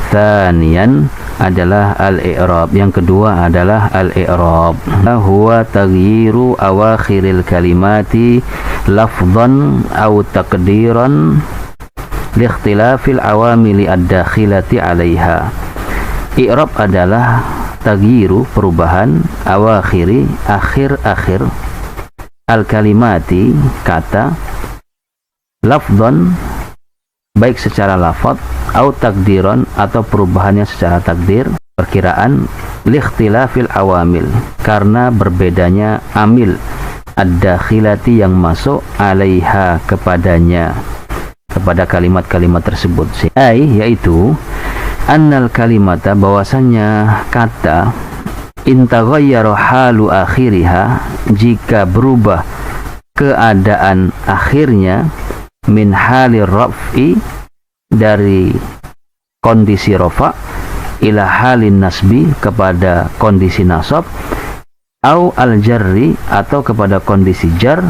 Tsaniyan adalah al-i'rab. Yang kedua adalah al-i'rab. Huwa taghyiru awakhiril kalimati lafdhan aw taqdiran liikhtilafil awamili ad-dakhilati 'alaiha. I'rab adalah taghyiru, perubahan, awakhiri, akhir-akhir, al-kalimati, kata, lafdhan, baik secara lafaz, au takdiran, atau perubahannya secara takdir, perkiraan, liikhtilafil awamil, karena berbedanya amil, ad-dakhilati, yang masuk, 'alaiha, kepadanya, kepada kalimat-kalimat tersebut. Yaitu annal kalimata, bahwasannya kata, intaghayyara halu akhiriha, jika berubah keadaan akhirnya, min halir raf'i, dari kondisi rafa, ila halin nasbi, kepada kondisi nasab, au al-jarri, atau kepada kondisi jar,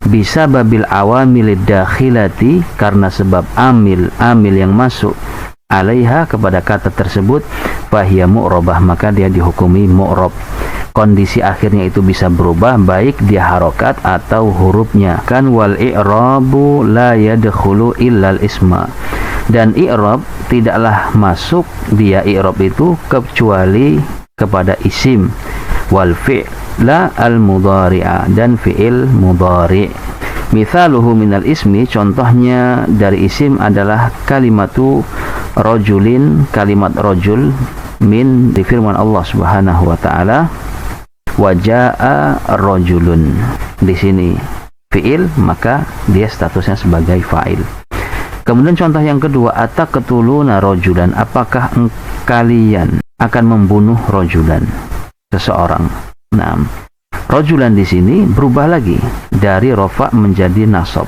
bisa babil awamilid dakhilati, karena sebab amil yang masuk, 'alaiha, kepada kata tersebut, fahiya mu'rabah, maka dia dihukumi mu'rab. Kondisi akhirnya itu bisa berubah, baik dia harokat atau hurufnya. Kan wal i'rabu la yadkhulu illal isma, dan i'rab tidaklah masuk dia i'rab itu kecuali kepada isim, wal fi'la al mudhari'a, dan fi'il mudhari'. Mithaluhu minal ismi, contohnya dari isim adalah kalimatu rajulin, kalimat rajul, min, di firman Allah Subhanahu wa taala, wajaa rajulun. Di sini fi'il, maka dia statusnya sebagai fa'il. Kemudian contoh yang kedua, ataqtuluna rajulan, apakah kalian akan membunuh rajulan, seseorang. Nah, rajulan di sini berubah lagi dari rafa menjadi nasab.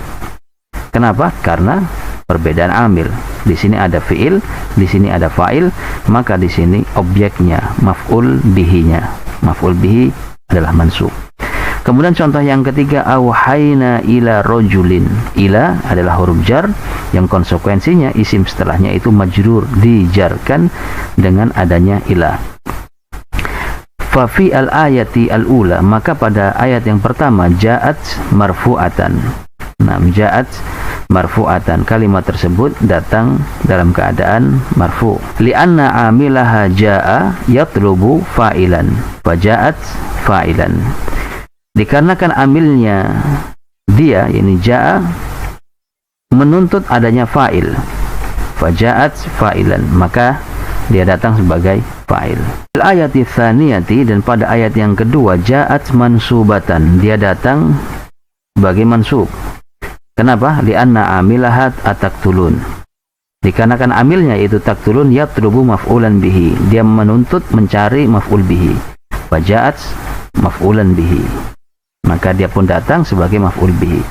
Kenapa? Karena perbedaan amil. Di sini ada fi'il, di sini ada fa'il, maka di sini objeknya, maf'ul bihinya. Maf'ul bihi adalah mansub. Kemudian contoh yang ketiga, auhayna ila rajulin. Ila adalah huruf jar yang konsekuensinya isim setelahnya itu majrur, dijarkan dengan adanya ila. Fa fi al-ayati al-ula, maka pada ayat yang pertama, ja'at marfu'atan. Nah, ja'at marfu'atan, kalimat tersebut datang dalam keadaan marfu'. Li'anna amilaha ja'a yatlubu fa'ilan, faja'at fa'ilan. Dikarenakan amilnya dia, ini ja'a, menuntut adanya fa'il, faja'at fa'ilan, maka dia datang sebagai fa'il. Al-ayati tsaniyati, dan pada ayat yang kedua, ja'at mansubatan, dia datang sebagai mansub. Kenapa? Li'anna amilahat ataktulun, dikarenakan amilnya itu taktulun, yatlubu maf'ulan bihi, dia menuntut mencari maf'ul bihi, faja'at maf'ulan bihi, maka dia pun datang sebagai maf'ul bihi.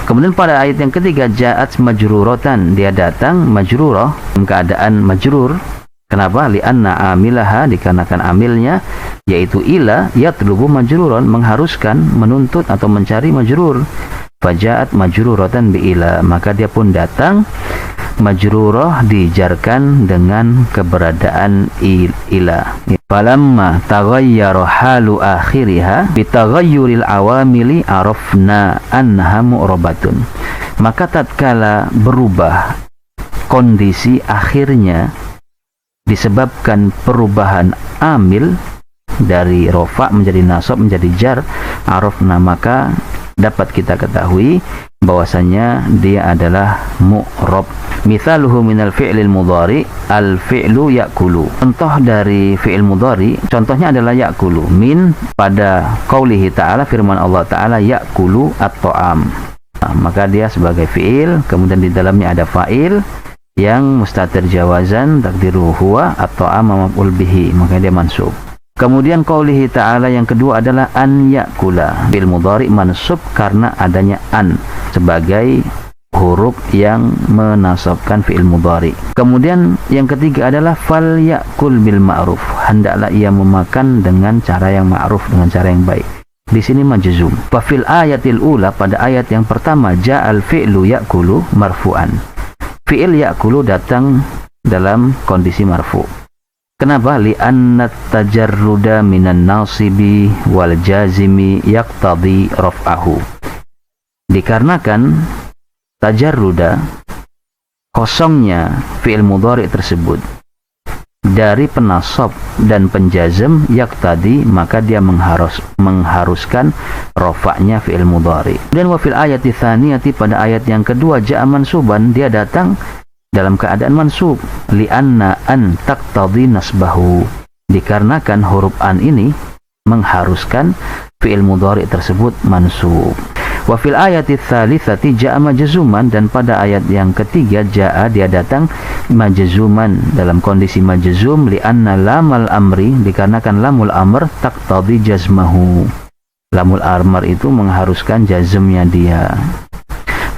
Kemudian pada ayat yang ketiga, ja'at majruratan, dia datang majrurah, dalam keadaan majrur. Kenapa? Li'anna amilaha, dikarenakan amilnya yaitu ila, yatlubu majruran, mengharuskan, menuntut atau mencari majrur. Faja'at majruratan bi'ila, maka dia pun datang majrurah, dijarkan dengan keberadaan ila. Falamma taghayyara halu akhiriha bitaghayyuril awamili arafna annaha mu'rabatun, maka tatkala berubah kondisi akhirnya disebabkan perubahan amil dari rofa menjadi nasab menjadi jar, arafna, maka dapat kita ketahui bahwasanya dia adalah mu'rab. Mithaluhu minal fi'lil mudhari al-fi'lu ya'kulu. Contoh dari fi'il mudhari, contohnya adalah ya'kulu. Min, pada qaulihi ta'ala, firman Allah ta'ala, ya'kulu at-ta'am. Nah, maka dia sebagai fi'il, kemudian di dalamnya ada fa'il yang mustatir jawazan, takdiru huwa at-ta'am maf'ul bihi, maka dia mansub. Kemudian qaulihi ta'ala yang kedua adalah an ya'kula, bil mudhari mansub karena adanya an sebagai huruf yang menasabkan fi'il mudhari. Kemudian yang ketiga adalah fal ya'kul bil ma'ruf, hendaklah ia memakan dengan cara yang ma'ruf, dengan cara yang baik. Di sini majzum. Fa fil ayatil ula, pada ayat yang pertama, ja'al fi'lu ya'kulu marfu'an. Fi'il ya'kulu datang dalam kondisi marfu. Kenapa? Li'anna tajarruda minan nasibi wal jazimi yaqtadi raf'ahu. Dikarenakan tajarruda, kosongnya fi'il mudhari tersebut dari penasab dan penjazm, yaqtadi, maka dia mengharuskan rafa'nya fi'il mudhari. Dan wa fil ayati tsaniyati, pada ayat yang kedua, ja'a mansuban, dia datang dalam keadaan mansub, li'anna an taqtadi nasbahu, dikarenakan huruf an ini mengharuskan fi'il mudhari tersebut mansub. Wa fil ayati tsalitsati ja'a majzuman, dan pada ayat yang ketiga ja'a, dia datang majzuman dalam kondisi majzum, li'anna lamal amri, dikarenakan lamul amr taqtadi jazmahu, lamul amr itu mengharuskan jazmnya dia.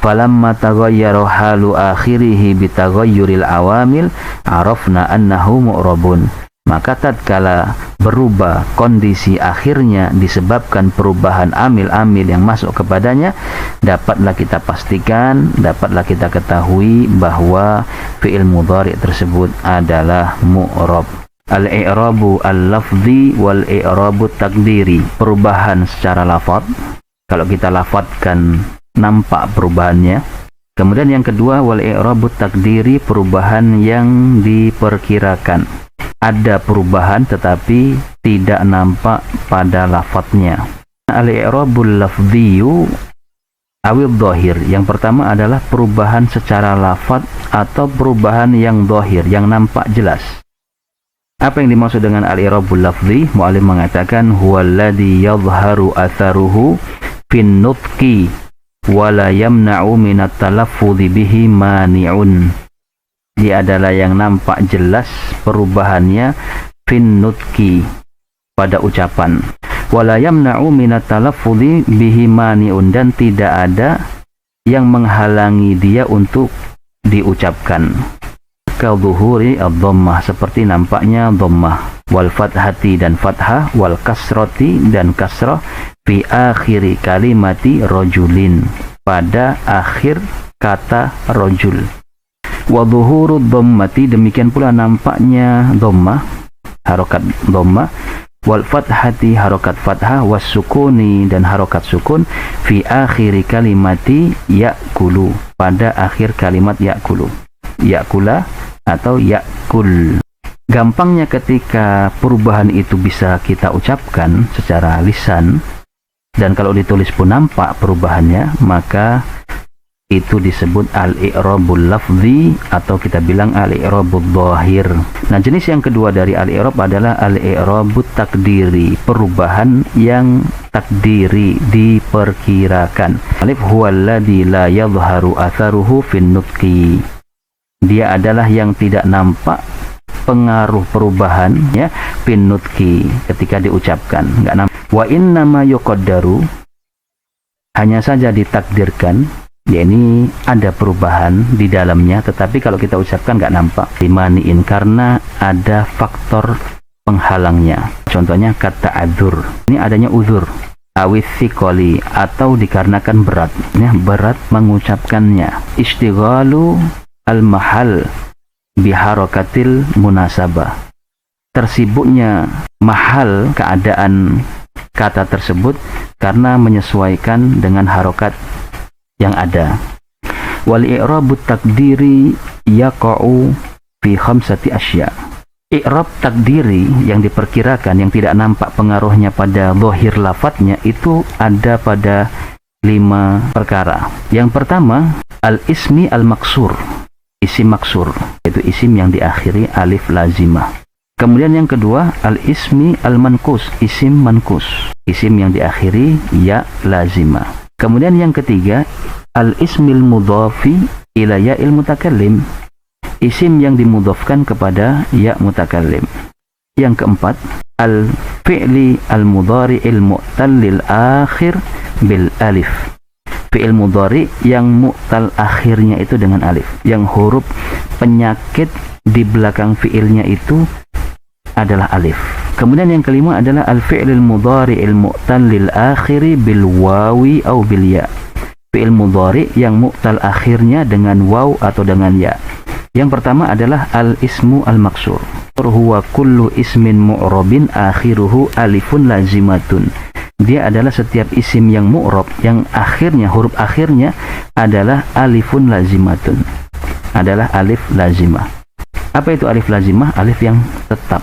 Falamma taghayyara halu akhirih bitaghayyuril awamil arafna annahu mu'rabun, maka tatkala berubah kondisi akhirnya disebabkan perubahan amil-amil yang masuk kepadanya, dapatlah kita pastikan, dapatlah kita ketahui bahwa fi'il mudhari tersebut adalah mu'rab. Al-i'rabu al-lafzi wal i'rabu takdiri, perubahan secara lafaz, kalau kita lafadzkan nampak perubahannya. Kemudian yang kedua, wal i'rabu takdiri, perubahan yang diperkirakan, ada perubahan tetapi tidak nampak pada lafadznya. Al-i'rabul lafziyu awil dhahir, yang pertama adalah perubahan secara lafaz atau perubahan yang dhahir, yang nampak jelas. Apa yang dimaksud dengan al-i'rabul lafzi? Mu'allim mengatakan huwallazi yadhharu atharuhu fin nutqi wala yamna'u minat talaffudhi bihi mani'un. Dia adalah yang nampak jelas perubahannya fin nutqi, pada ucapan, wala yamna'u minat talaffudhi bihi mani'un, dan tidak ada yang menghalangi dia untuk diucapkan. Kadzuhuri ad-dhammah, seperti nampaknya dhammah, wal fathati, dan fathah, wal kasrati, dan kasrah, fi akhiri kalimati rajulin, pada akhir kata rajul. Wa dhuhuru dhammati, demikian pula nampaknya dhammah, harokat dhammah, wal fathati, harokat fathah, was sukuni, dan harokat sukun, fi akhiri kalimati ya'kulu, pada akhir kalimat ya'kulu, ya'kula atau ya'kul. Gampangnya ketika perubahan itu bisa kita ucapkan secara lisan, dan kalau ditulis pun nampak perubahannya, maka itu disebut al-i'rabul lafzi, atau kita bilang al-i'rabul dhahir. Nah, jenis yang kedua dari al-i'rab adalah al-i'rabut takdiri, perubahan yang takdiri, diperkirakan. Alif huwallazi la yadhharu atharuhu fin nutqi, dia adalah yang tidak nampak pengaruh perubahan, ya, fin nutqi, ketika diucapkan, enggak nampak. Wa innama yuqaddaru, hanya saja ditakdirkan, ya, ini ada perubahan di dalamnya, tetapi kalau kita ucapkan enggak nampak. Dimaniin, karena ada faktor penghalangnya. Contohnya kata adzur, ini adanya uzur, awis thiqali, atau dikarenakan berat, ya, berat mengucapkannya. Istighalu al-mahal biharakatil munasabah, tersibuknya mahal, keadaan kata tersebut, karena menyesuaikan dengan harokat yang ada. Wal i'rabut takdiri yaqa'u fi khamsati asya, i'rab takdiri yang diperkirakan, yang tidak nampak pengaruhnya pada zahir lafadznya, itu ada pada 5 perkara. Yang pertama, al-ismi al-maksur, isim maksur, yaitu isim yang diakhiri alif lazimah. Kemudian yang kedua, al-ismi al-mankus, isim mankus, isim yang diakhiri ya lazimah. Kemudian yang ketiga, al-ismil mudhafi ila ya'il mutakallim, isim yang dimudhafkan kepada ya mutakallim. Yang keempat, al-fi'li al-mudhari'il mu'tallil akhir bil alif, fi'il mudhari yang mu'tal akhirnya itu dengan alif, yang huruf penyakit di belakang fi'ilnya itu adalah alif. Kemudian yang kelima adalah al-fi'lil mudhari'il mu'tallil akhiri bil wawi au bil ya, fi'il mudhari yang mu'tal akhirnya dengan waw atau dengan ya. Yang pertama adalah al-ismu al-maksur. Huwa kullu ismin mu'rabin akhiruhu alifun lazimatun. Dia adalah setiap isim yang mu'rab, yang akhirnya, huruf akhirnya adalah alifun lazimatun. Adalah alif lazimah. Apa itu alif lazimah? Alif yang tetap.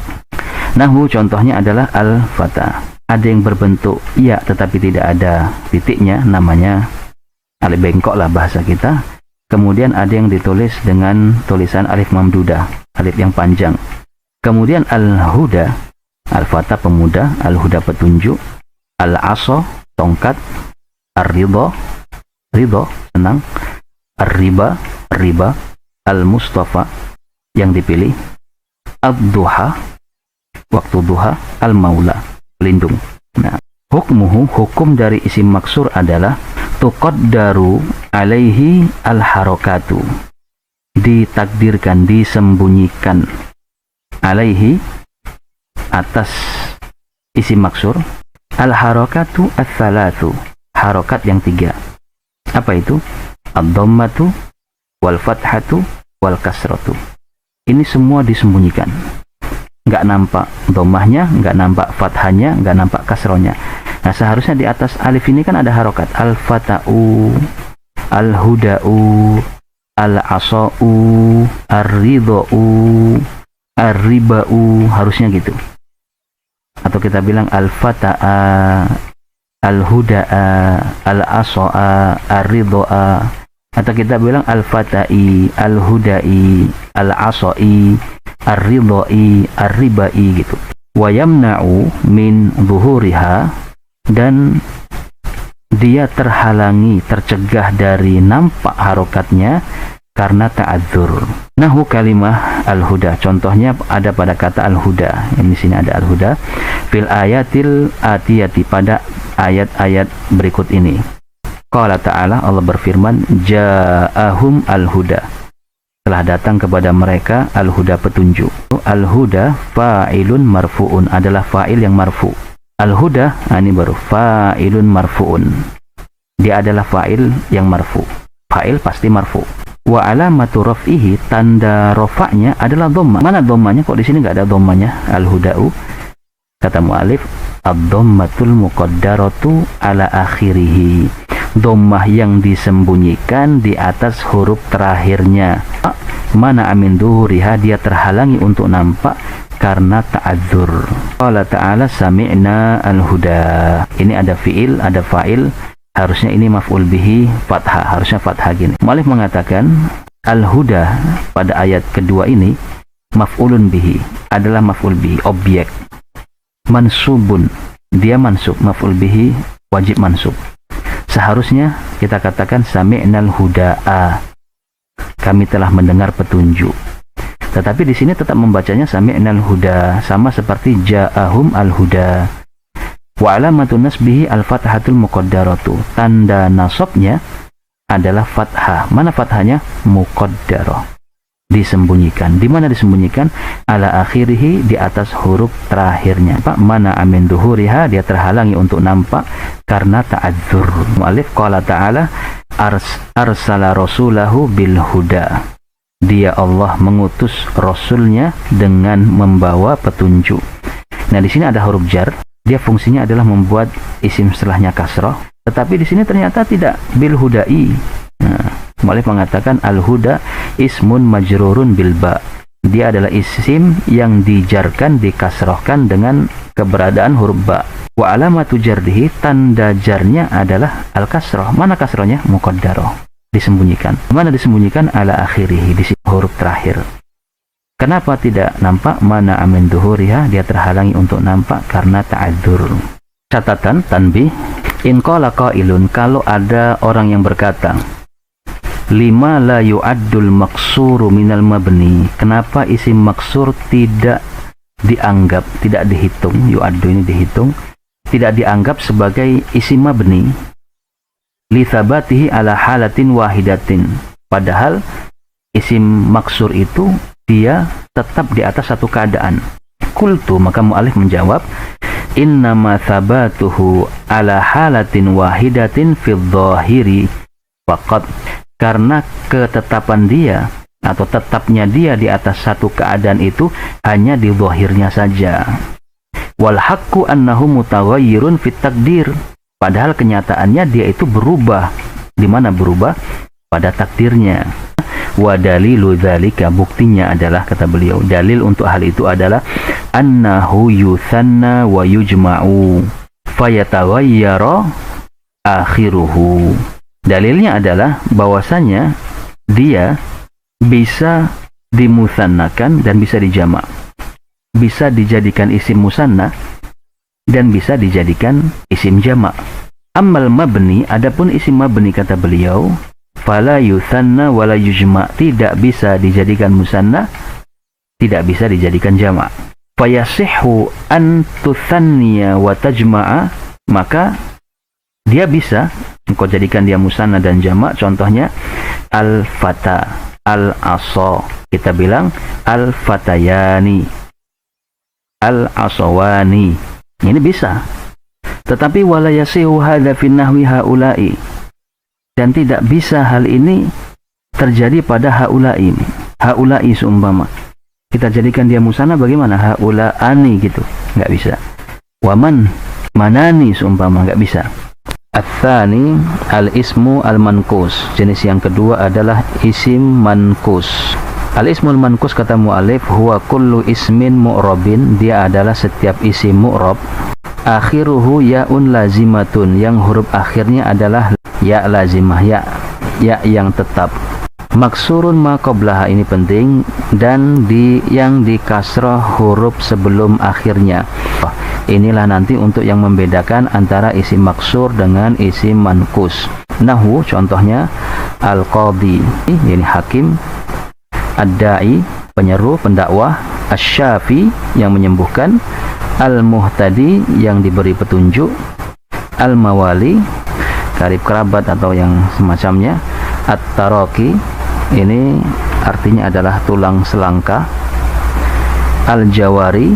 Nahwu contohnya adalah al-fata. Ada yang berbentuk ya tetapi tidak ada titiknya, namanya alif bengkok lah bahasa kita. Kemudian ada yang ditulis dengan tulisan alif mamdudah, alif yang panjang. Kemudian al-huda, al-fata pemuda, al-huda petunjuk, al-aso tongkat, ar-ridho, ridho senang, ar-riba, riba, al-mustafa yang dipilih, ad-duha waktu duha, al-maula pelindung. Nah, hukmuhu, hukum dari isim maksur adalah tuqaddaru alaihi al-harakatu, ditakdirkan, disembunyikan, alaihi atas isim maksur, al-harakatu ats-tsalatu, harokat yang 3. Apa itu? Ad-dhammatu wal fathatu wal kasratu. Ini semua disembunyikan. Nggak nampak dhammahnya, nggak nampak fathahnya, nggak nampak kasrohnya. Nah, seharusnya di atas alif ini kan ada harokat. Al-fata'u, al-huda'u, al-asa'u, ar-ridha'u, ar-riba'u, harusnya gitu. Atau kita bilang al-fata'a, al-huda'a, al-asa'a, ar-ridha'a. Atau kita bilang al-fata'i, al-huda'i, al-asa'i, ar-ridha'i, ar-riba'i gitu. Wa yamna'u min zuhuriha, dan dia terhalangi, tercegah dari nampak harokatnya karena ta'adzur. Nahu kalimah al-huda, contohnya ada pada kata al-huda. Yang di sini ada al-huda fil ayatil atiyati, pada ayat-ayat berikut ini. Qala ta'ala, Allah berfirman, ja'ahum al-huda, telah datang kepada mereka al-huda petunjuk. Al-huda fa'ilun marfu'un, adalah fa'il yang marfu'. Al-huda, ini baru fa'ilun marfu'un, dia adalah fa'il yang marfu'. Fa'il pasti marfu'. Wa alamatu raf'ihi, tanda rafa'nya adalah dhammah. Mana dhammahnya? Kok di sini nggak ada dhammahnya? Al-huda'u, kata mu'alif, ad-dhammatul muqaddaratu ala akhirih, dhammah yang disembunyikan di atas huruf terakhirnya. Mana amin duhuriha, dia terhalangi untuk nampak karena ta'adzur. Allah Ta'ala sami'na al-huda. Ini ada fi'il, ada fa'il. Harusnya ini maf'ul bihi fathah, harusnya fathah gini. Mu'alif mengatakan al-huda pada ayat kedua ini maf'ulun bihi, adalah maf'ul bihi, objek. Mansubun, dia mansub, maf'ul bihi wajib mansub. Seharusnya kita katakan sami'nal huda'a, kami telah mendengar petunjuk. Tetapi di sini tetap membacanya sami'nal huda, sama seperti ja'ahum al-huda. Wa alamatun nasbihi al-fathatul muqaddaratu, tanda nasabnya adalah fathah. Mana fathahnya? Muqaddarah, disembunyikan. Di mana disembunyikan? Ala akhirih, di atas huruf terakhirnya. Mana amin duhuriha, dia terhalangi untuk nampak karena ta'adzur. Mu'alif qala ta'ala arsala rasulahu bil huda, dia Allah mengutus rasulnya dengan membawa petunjuk. Nah, di sini ada huruf jar, dia fungsinya adalah membuat isim setelahnya kasrah, tetapi di sini ternyata tidak bil hudai. Nah, mu'alif mengatakan al-huda ismun majrurun bil ba, dia adalah isim yang dijarkan, dikasrahkan dengan keberadaan huruf ba. Wa alamatu jardihi, tanda jarnya adalah al-kasrah. Mana kasrahnya? Muqaddarah, disembunyikan. Mana disembunyikan? Ala akhirih, di huruf terakhir. Kenapa tidak nampak? Mana amin duhuriha, dia terhalangi untuk nampak karena ta'adzur. Catatan tanbih, in qala qailun, kalau ada orang yang berkata, lima la yu'addul maksuru minal mabni, kenapa isim maksur tidak dianggap, tidak dihitung, yu'addu ini dihitung, tidak dianggap sebagai isim mabni, li thabatihi ala halatin wahidatin, padahal isim maksur itu dia tetap di atas satu keadaan. Qultu, maka mu'alif menjawab, innama thabatuhu ala halatin wahidatin fil dhahiri faqat, karena ketetapan dia atau tetapnya dia di atas satu keadaan itu hanya di zahirnya saja. Wal haqqu annahu mutaghayyirun fit takdir. Padahal kenyataannya dia itu berubah. Di mana berubah? Pada takdirnya. Wa dalilu dzalika, buktinya adalah, kata beliau, dalil untuk hal itu adalah annahu yuthanna wa yujma'u fayataghayyara akhiruhu. Dalilnya adalah bahwasanya dia bisa dimusannakan dan bisa dijamak. Bisa dijadikan isim musanna dan bisa dijadikan isim jamak. Ammal mabni, adapun isim mabni, kata beliau, fala yuthanna wala yujma', tidak bisa dijadikan musanna, tidak bisa dijadikan jamak. Fayasihhu an tuthanniya wa tajma'a, maka dia bisa engkau jadikan dia musanna dan jamak. Contohnya al-fata, al-asa, kita bilang al-fatayani, al-asawani, ini bisa. Tetapi wala yasihu hadza fi nahwi haula'i, dan tidak bisa hal ini terjadi pada haula'i. Haula'i seumpama kita jadikan dia musanna, bagaimana? Haula'ani gitu, nggak bisa. Waman, manani seumpama, nggak bisa. Ats-tsani al-ismu al-manqus. Jenis yang kedua adalah isim manqus. Al-ismul manqus, kata mu'alif, huwa kullu ismin mu'rabin, dia adalah setiap isim mu'rab, akhiruhu ya'un lazimatun, yang huruf akhirnya adalah ya lazimah, ya yang tetap. Maksurun ma qablaha, ini penting, dan yang di kasrah huruf sebelum akhirnya. Inilah nanti untuk yang membedakan antara isim maksur dengan isim manqus. Nahu, contohnya al-qadhi, ini hakim, ad-da'i, penyeru, pendakwah, asy-syafi, yang menyembuhkan, al-muhtadi, yang diberi petunjuk, al-mawali, karib kerabat atau yang semacamnya, at-taraki, ini artinya adalah tulang selangka, al-jawari,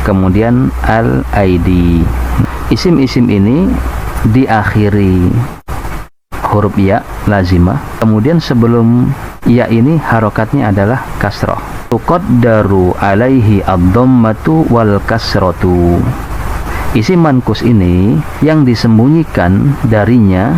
kemudian al-aidi. Isim-isim ini diakhiri huruf ya lazimah, kemudian sebelum ya ini harokatnya adalah kasrah. Tuqaddaru alaihi ad-dhammatu wal kasratu. Isim manqus ini yang disembunyikan darinya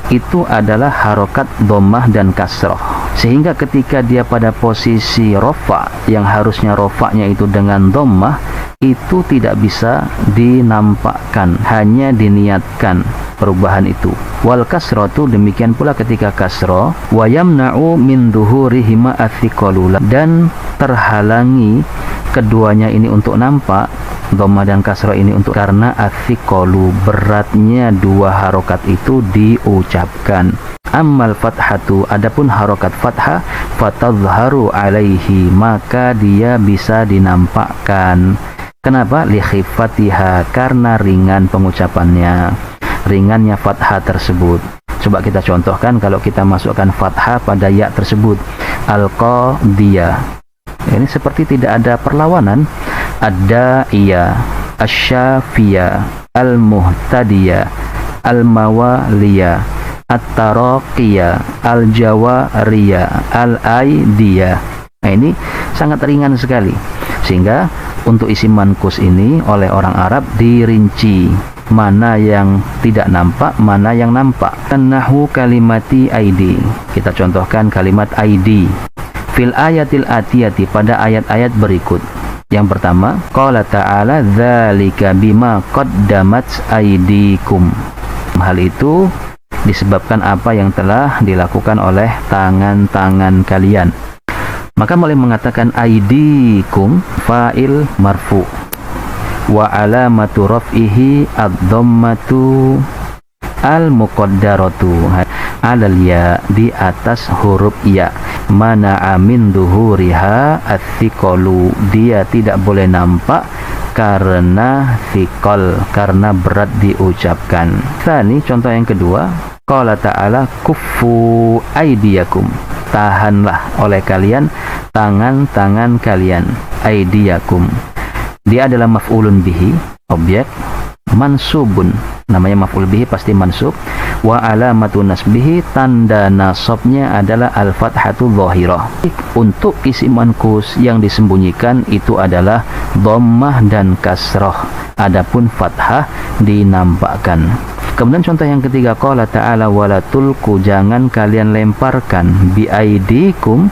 itu adalah harokat dhammah dan kasrah, sehingga ketika dia pada posisi rofa, yang harusnya rofanya itu dengan dhammah, itu tidak bisa dinampakkan, hanya diniatkan perubahan itu. Wal kasratu, demikian pula ketika kasrah, wa yamna'u min dhuhurihima athiqalu, dan terhalangi keduanya ini untuk nampak, dhammah dan kasrah ini untuk, karena athiqalu, beratnya dua harokat itu diucapkan. Ammal fathatu, adapun harokat fathah, fatadharu alaihi, maka dia bisa dinampakkan. Kenapa? Li khifatiha, karena ringan pengucapannya, ringannya fathah tersebut. Coba kita contohkan, kalau kita masukkan fathah pada ya tersebut, al-qadiyah, ini seperti tidak ada perlawanan. Ad-da'iyah, asy-syafiyah, al-muhtadiyah, al-mawaliyah, at-taraqiyah, al-jawariyah, al-aidiyah. Nah, ini sangat ringan sekali, sehingga untuk isim manqus ini oleh orang Arab dirinci mana yang tidak nampak, mana yang nampak. Nahu kalimati aidi, kita contohkan kalimat aidi fil ayatil atiyati, pada ayat-ayat berikut. Yang pertama, qala ta'ala dzalika bima qaddamat aydikum, hal itu disebabkan apa yang telah dilakukan oleh tangan-tangan kalian. Maka mulai mengatakan aidikum fa'il marfu, wa alamatu raf'ihi ad-dhammatu al-muqaddaratu alal ya, di atas huruf ya. Mana amin duhuriha athiqalu, dia tidak boleh nampak karena thiqal, karena berat diucapkan. Tani, contoh yang kedua, qala ta'ala kuffu aidiyakum, tahanlah oleh kalian tangan-tangan kalian. Aidiyakum, dia adalah maf'ulun bihi, objek, mansubun, namanya maf'ul bihi pasti mansub. Wa alamatu nasbihi, tanda nasabnya adalah al-fathatu dhahirah. Untuk isim manqus yang disembunyikan itu adalah dhammah dan kasrah, adapun fathah dinampakkan. Kemudian contoh yang ketiga, qala ta'ala wala tulku, jangan kalian lemparkan biaidikum,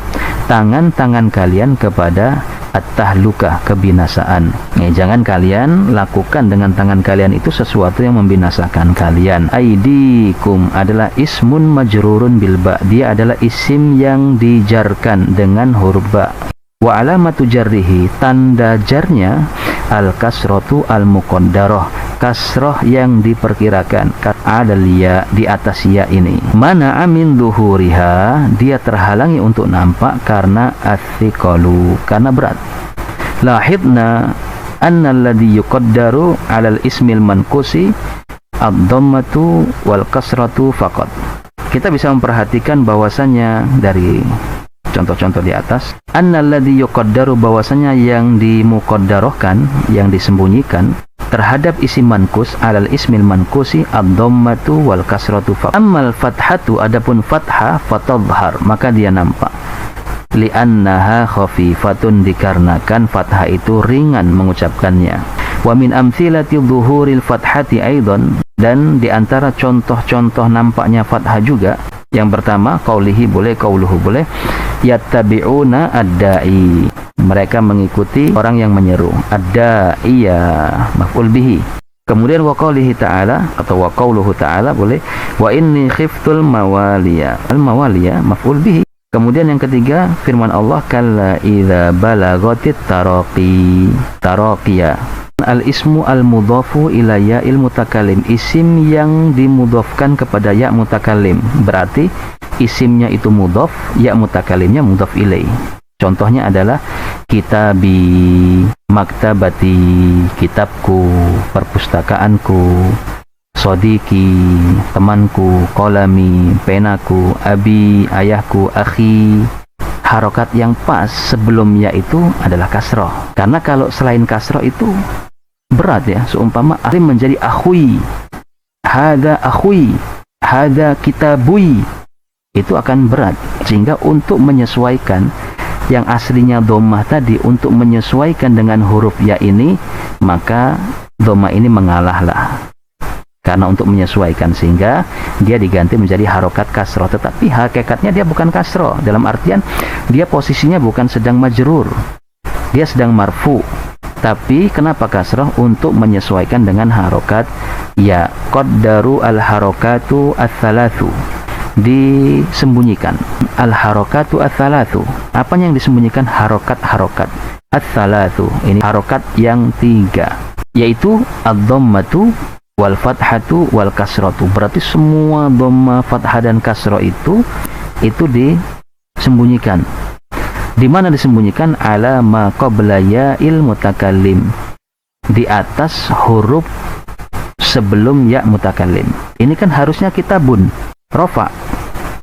tangan-tangan kalian kepada at-tahlukah, kebinasaan. Jangan kalian lakukan dengan tangan kalian itu sesuatu yang membinasakan kalian. Aidikum adalah ismun majrurun bil ba, dia adalah isim yang dijarkan dengan huruf ba. Wa alamatu jarrihi, tanda jarnya al-kasratu al-muqaddarah, kasrah yang diperkirakan, adal ya, di atas ya ini. Mana amin zuhuriha, dia terhalangi untuk nampak karena athiqalu, karena berat. Lahidna anna alladhi yuqaddaru alal ismil manqusi ad-dhammatu wal kasratu faqat. Kita bisa memperhatikan bahwasannya dari contoh-contoh di atas, annalladzi yuqaddaru, bahwasanya yang dimuqaddarahkan, yang disembunyikan terhadap isim manqus alal ismil manqusi ad-dhammatu wal kasratu fa. Ammal fathatu, adapun fathah, fatadhhar, maka dia nampak. Li'annaha khafifatun, dikarenakan fathah itu ringan mengucapkannya. Wa min amthilati dhuhuril fathati aidan, dan di antara contoh-contoh nampaknya fathah juga, yang pertama qaulihi boleh, qauluhu boleh. Yattabi'una ad-da'i, mereka mengikuti orang yang menyeru. Ad-da'iya maf'ul bihi. Kemudian wa qaulihi ta'ala atau wa qauluhu ta'ala boleh. Wa inni khiftul mawaliya, al-mawaliya maf'ul bihi. Kemudian yang ketiga firman Allah, kalla idza balagatit taraqi, taraqiya. Al-ismu al-mudhafu ila ya'il mutakallim, isim yang dimudhafkan kepada ya mutakallim, berarti isimnya itu mudhaf, ya mutakallimnya mudhaf ilaih. Contohnya adalah kitabi, maktabati, kitabku, perpustakaanku, sodiki, temanku, kolami, penaku, abi, ayahku, akhi. Harokat yang pas sebelum ya itu adalah kasroh, karena kalau selain kasroh itu berat ya. Seumpama alim menjadi akhui, hada akhui, hada kitabui, itu akan berat. Sehingga untuk menyesuaikan yang aslinya dhammah tadi, untuk menyesuaikan dengan huruf ya ini, maka dhammah ini mengalahlah. Karena untuk menyesuaikan, sehingga dia diganti menjadi harokat kasroh. Tetapi hakikatnya dia bukan kasroh, dalam artian dia posisinya bukan sedang majrur, dia sedang marfu. Tapi kenapa kasroh? Untuk menyesuaikan dengan harokat ya. Qaddaru al-harokatu ats-tsalatsu, disembunyikan. Al-harokatu ats-tsalatsu, apanya yang disembunyikan? Harokat-harokat. Ats-tsalatsu, ini harokat yang tiga, yaitu ad-dhammatu wal fathatu wal kasratu. Berarti semua dhamma, fathah dan kasrah itu disembunyikan. Di mana disembunyikan? Ala ma qabla ya'il mutakallim, di atas huruf sebelum ya mutakallim. Ini kan harusnya kitabun, rofa,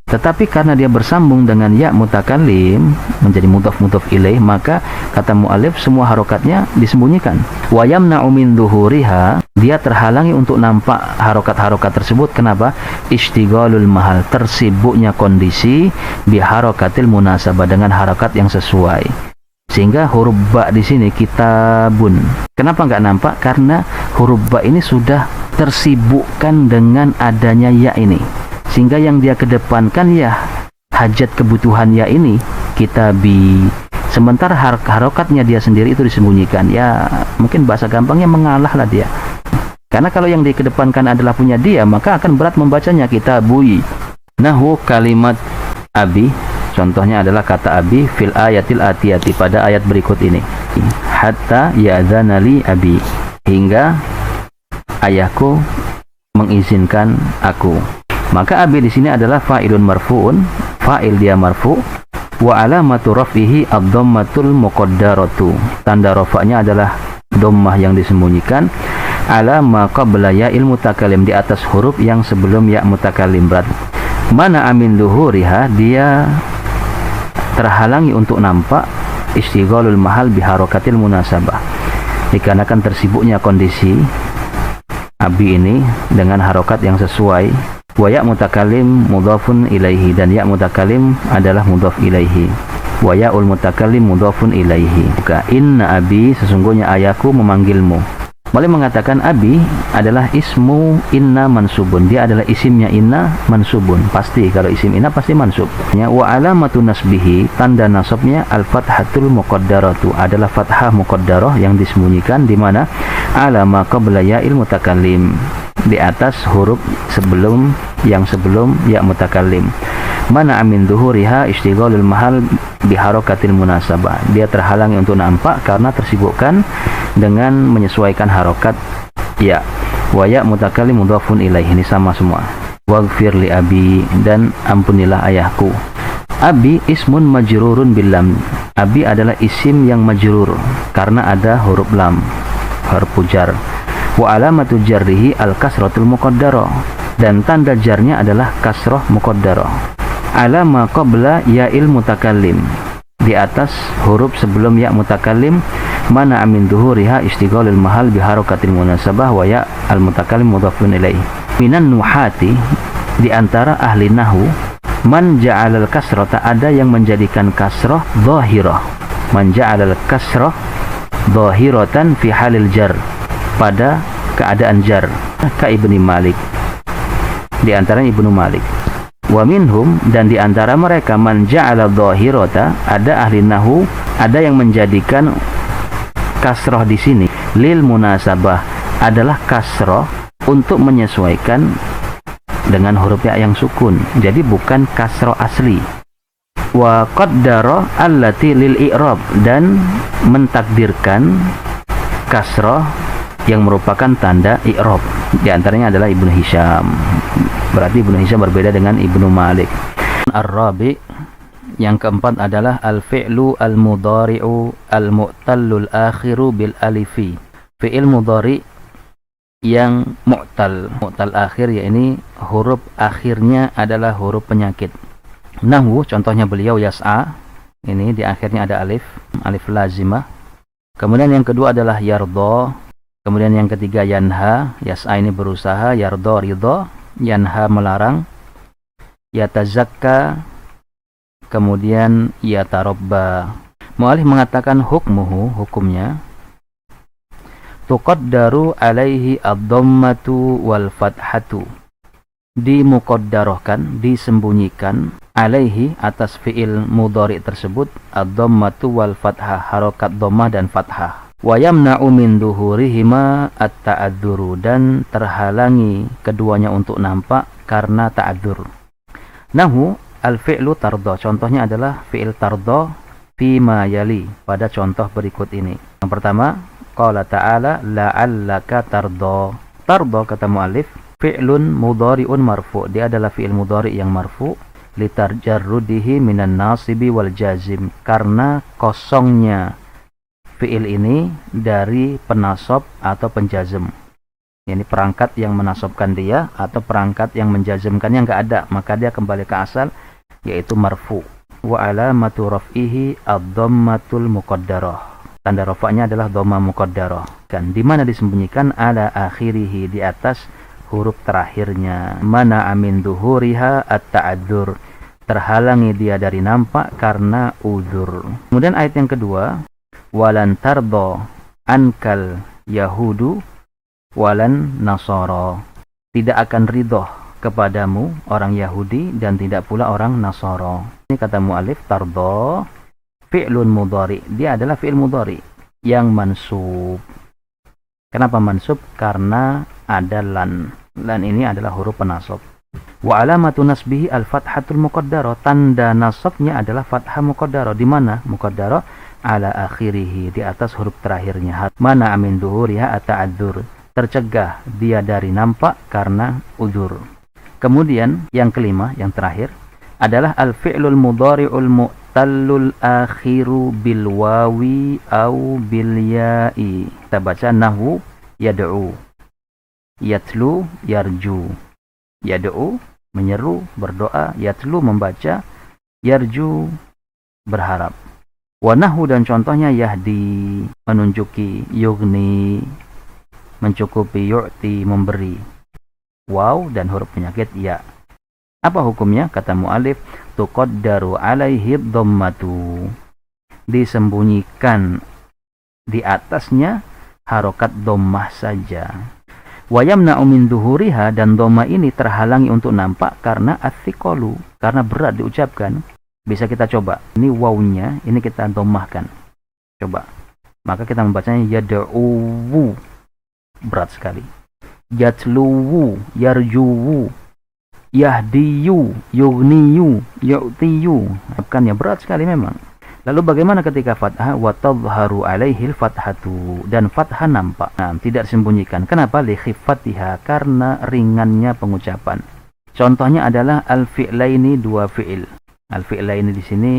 tetapi karena dia bersambung dengan ya mutakallim menjadi mudhaf ilaih, maka kata mu'alif semua harokatnya disembunyikan. Wa yamna'u min dhuhuriha, dia terhalangi untuk nampak harokat-harokat tersebut. Kenapa? Ishtighalul mahal, tersibuknya kondisi, biharokatil munasabah, dengan harokat yang sesuai. Sehingga huruf ba di sini kitabun, kenapa nggak nampak? Karena huruf ba ini sudah tersibukkan dengan adanya ya ini, sehingga yang dia kedepankan ya hajat kebutuhan ya ini, kitabi. Sementara harokatnya dia sendiri itu disembunyikan. Ya mungkin bahasa gampangnya mengalah lah dia. Karena kalau yang dikedepankan adalah punya dia, maka akan berat membacanya, kitabui. Nahu kalimat abi, contohnya adalah kata abi fil ayatil atiyati, pada ayat berikut ini. Hatta ya'dzana li abi, hingga ayahku mengizinkan aku. Maka abi di sini adalah fa'ilun marfu'un, fa'il dia marfu'. Wa alamatu raf'ihi ad-dhammatul muqaddaratu, tanda rafa'nya adalah dhammah yang disembunyikan. Ala ma qabla ya'il mutakallim, di atas huruf yang sebelum ya mutakallim. Berat mana amin luhuriha, dia terhalangi untuk nampak. Istighalul mahal biharokatil munasabah, dikarenakan tersibuknya kondisi abi ini dengan harokat yang sesuai. Wa ya mutakallim mudhafun ilaihi, dan ya mutakallim adalah mudhaf ilaihi. Wa ya'ul mutakallim mudhafun ilaihi. Inna abi, sesungguhnya ayahku memanggilmu. Boleh mengatakan abi adalah ismu inna mansubun. Dia adalah isimnya inna mansubun. Pasti kalau isim inna pasti mansub. Wa alamatu nasbihi, tanda nasabnya al-fathatul muqaddaratu, adalah fathah muqaddarah yang disembunyikan di mana alama qabla ya'il mutakallim, di atas huruf sebelum ya mutakallim. Mana amin duhuriha istighalul mahal biharakatil munasabah. Dia terhalangi untuk nampak karena tersibukkan dengan menyesuaikan harokat ya. Wa ya mutakallim mudhafun ilaihi, ini sama semua. Waghfir li abi, dan ampunilah ayahku. Abi ismun majrurun bil lam. Abi adalah isim yang majrur karena ada huruf lam, huruf jar. Wa alamatu jarrihi al kasratul muqaddarah, dan tanda jarnya adalah kasrah muqaddarah. Alama qabla ya'il mutakallim, di atas huruf sebelum ya mutakallim. Mana amin duhuriha istighalul mahal biharakatil munasabah wa ya al mutakallim mudhafun ilaih. Minan nuhati, di antara ahli nahwu, man ja'alal kasrata, ada yang menjadikan kasrah dhahirah. Man ja'alal kasrah dhahiratan fi halil jar, pada keadaan jar. Ka Ibni Malik, di antaranya Ibnu Malik. Wa minhum, dan di antara mereka, man ja'ala dhahirata, ada ahli nahwu, ada yang menjadikan kasroh di sini lil munasabah, adalah kasroh untuk menyesuaikan dengan huruf ya yang sukun, jadi bukan kasroh asli. Wa qaddara allati lil i'rab, dan mentakdirkan kasroh yang merupakan tanda i'rab. Di antaranya adalah Ibnu Hisham. Berarti Ibnu Hisham berbeda dengan Ibnu Malik. Ar-rabi, yang keempat adalah al-fi'lu al-mudhari'u al-mu'tallul akhiru bil alifi. Fi'il mudhari yang mu'tal akhir, yakni huruf akhirnya adalah huruf penyakit. Nahwu, contohnya beliau yas'a, ini di akhirnya ada alif lazimah. Kemudian yang kedua adalah yardha. Kemudian yang ketiga yanha, yas'a ini berusaha, yardha ridha, yanha melarang, yatazakka, kemudian yatarabba. Mu'allif mengatakan hukmuhu, hukumnya, tuqaddaru alaihi ad-dhammatu wal fathatu, dimuqaddarahkan, disembunyikan, alaihi, atas fi'il mudhari tersebut, ad-dhammatu wal fathah, harokat dhammah dan fathah. Wa yamna'u min duhurihima at-ta'adzuru, dan terhalangi keduanya untuk nampak karena ta'adzur. Nahu al-fi'lu tardha, contohnya adalah fi'il tardha fima yali, pada contoh berikut ini. Yang pertama, qala ta'ala la'allaka tardha. Tardha, kata mu'allif, fi'lun mudhari'un marfu', dia adalah fi'il mudhari' yang marfu' litarjarrudihi minan nasibi wal jazim, karena kosongnya fi'il ini dari penasab atau penjazm. Ini perangkat yang menasabkan dia atau perangkat yang menjazmkannya nggak ada, maka dia kembali ke asal, yaitu marfu. Wa alamatu raf'ihi ad-dhammatul muqaddarah, tanda rafa'nya adalah dhamma muqaddarah. Kan di mana disembunyikan, ala akhirihi, di atas huruf terakhirnya. Mana amin duhuriha at-ta'adzur, terhalangi dia dari nampak karena uzur. Kemudian ayat yang kedua, walan tardha ankal yahudu walan nasara, tidak akan ridho kepadamu orang Yahudi dan tidak pula orang Nasara. Ini kata mu'allif, tardha fi'lun mudhari, dia adalah fi'il mudhari yang mansub. Kenapa mansub? Karena ada lan. Lan ini adalah huruf penasab. Wa alamatu nasbihi al-fathatul muqaddarah, tanda nasabnya adalah fathah muqaddarah. Di mana muqaddarah? Ala akhirihi, di atas huruf terakhirnya. Mana amin duhuriha at-ta'adzur, tercegah dia dari nampak karena udzur. Kemudian yang kelima, yang terakhir adalah al-fi'lul mudhari'ul mu'tallul akhiru bil wawi au bil ya'i. Kita baca nahwu yad'u, yatlu, yarju. Yad'u menyeru, berdoa, yatlu membaca, yarju berharap. Wa nahwu, dan contohnya yahdi menunjuki, yugni mencukupi, yu'ti memberi. Waw dan huruf penyakit ya. Apa hukumnya? Kata mu'alif, tuqaddaru alaihi dhammatu. Disembunyikan di atasnya harokat dhammah saja. Wa yamna'u min dhuhuriha, dan dhammah ini terhalangi untuk nampak karena athiqalu, karena berat diucapkan. Bisa kita coba. Ini wawnya, ini kita dhammahkan. Coba. Maka kita membacanya yad'uwu. Berat sekali. Yatluwu, yarjuwu, yahdiyu, yughniyu, yu'tiyu. Kan ya berat sekali memang. Lalu bagaimana ketika fathah? Wa tadhharu alaihil fathatu, dan fathah nampak. Nah, tidak disembunyikan. Kenapa? Li khiffatiha, karena ringannya pengucapan. Contohnya adalah al-fi'laini, dua fi'il. Al-fi'laini di sini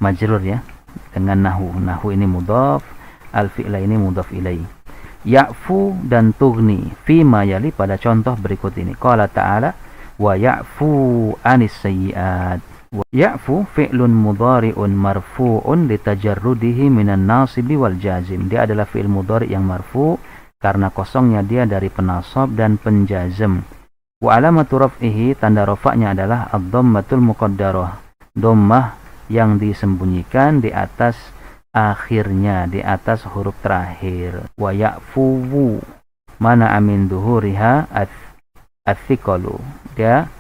majrur ya, dengan nahu. Nahu ini mudhaf, al-fi'laini mudhaf ilaih. Ya'fu dan tughni fima yali, pada contoh berikut ini. Qala ta'ala wa ya'fu anis sayyi'at. Ya'fu fi'lun mudhari'un marfu'un litajarrudihi minan nasibi wal jazim. Dia adalah fi'il mudhari' yang marfu' karena kosongnya dia dari penasab dan penjazm. Wa alamatu raf'ihi, tanda rafa'nya adalah ad-dhammatul muqaddarah, dhammah yang disembunyikan di atas akhirnya, di atas huruf terakhir. Wa ya'fuwu mana amin duhuriha athiqalu, dia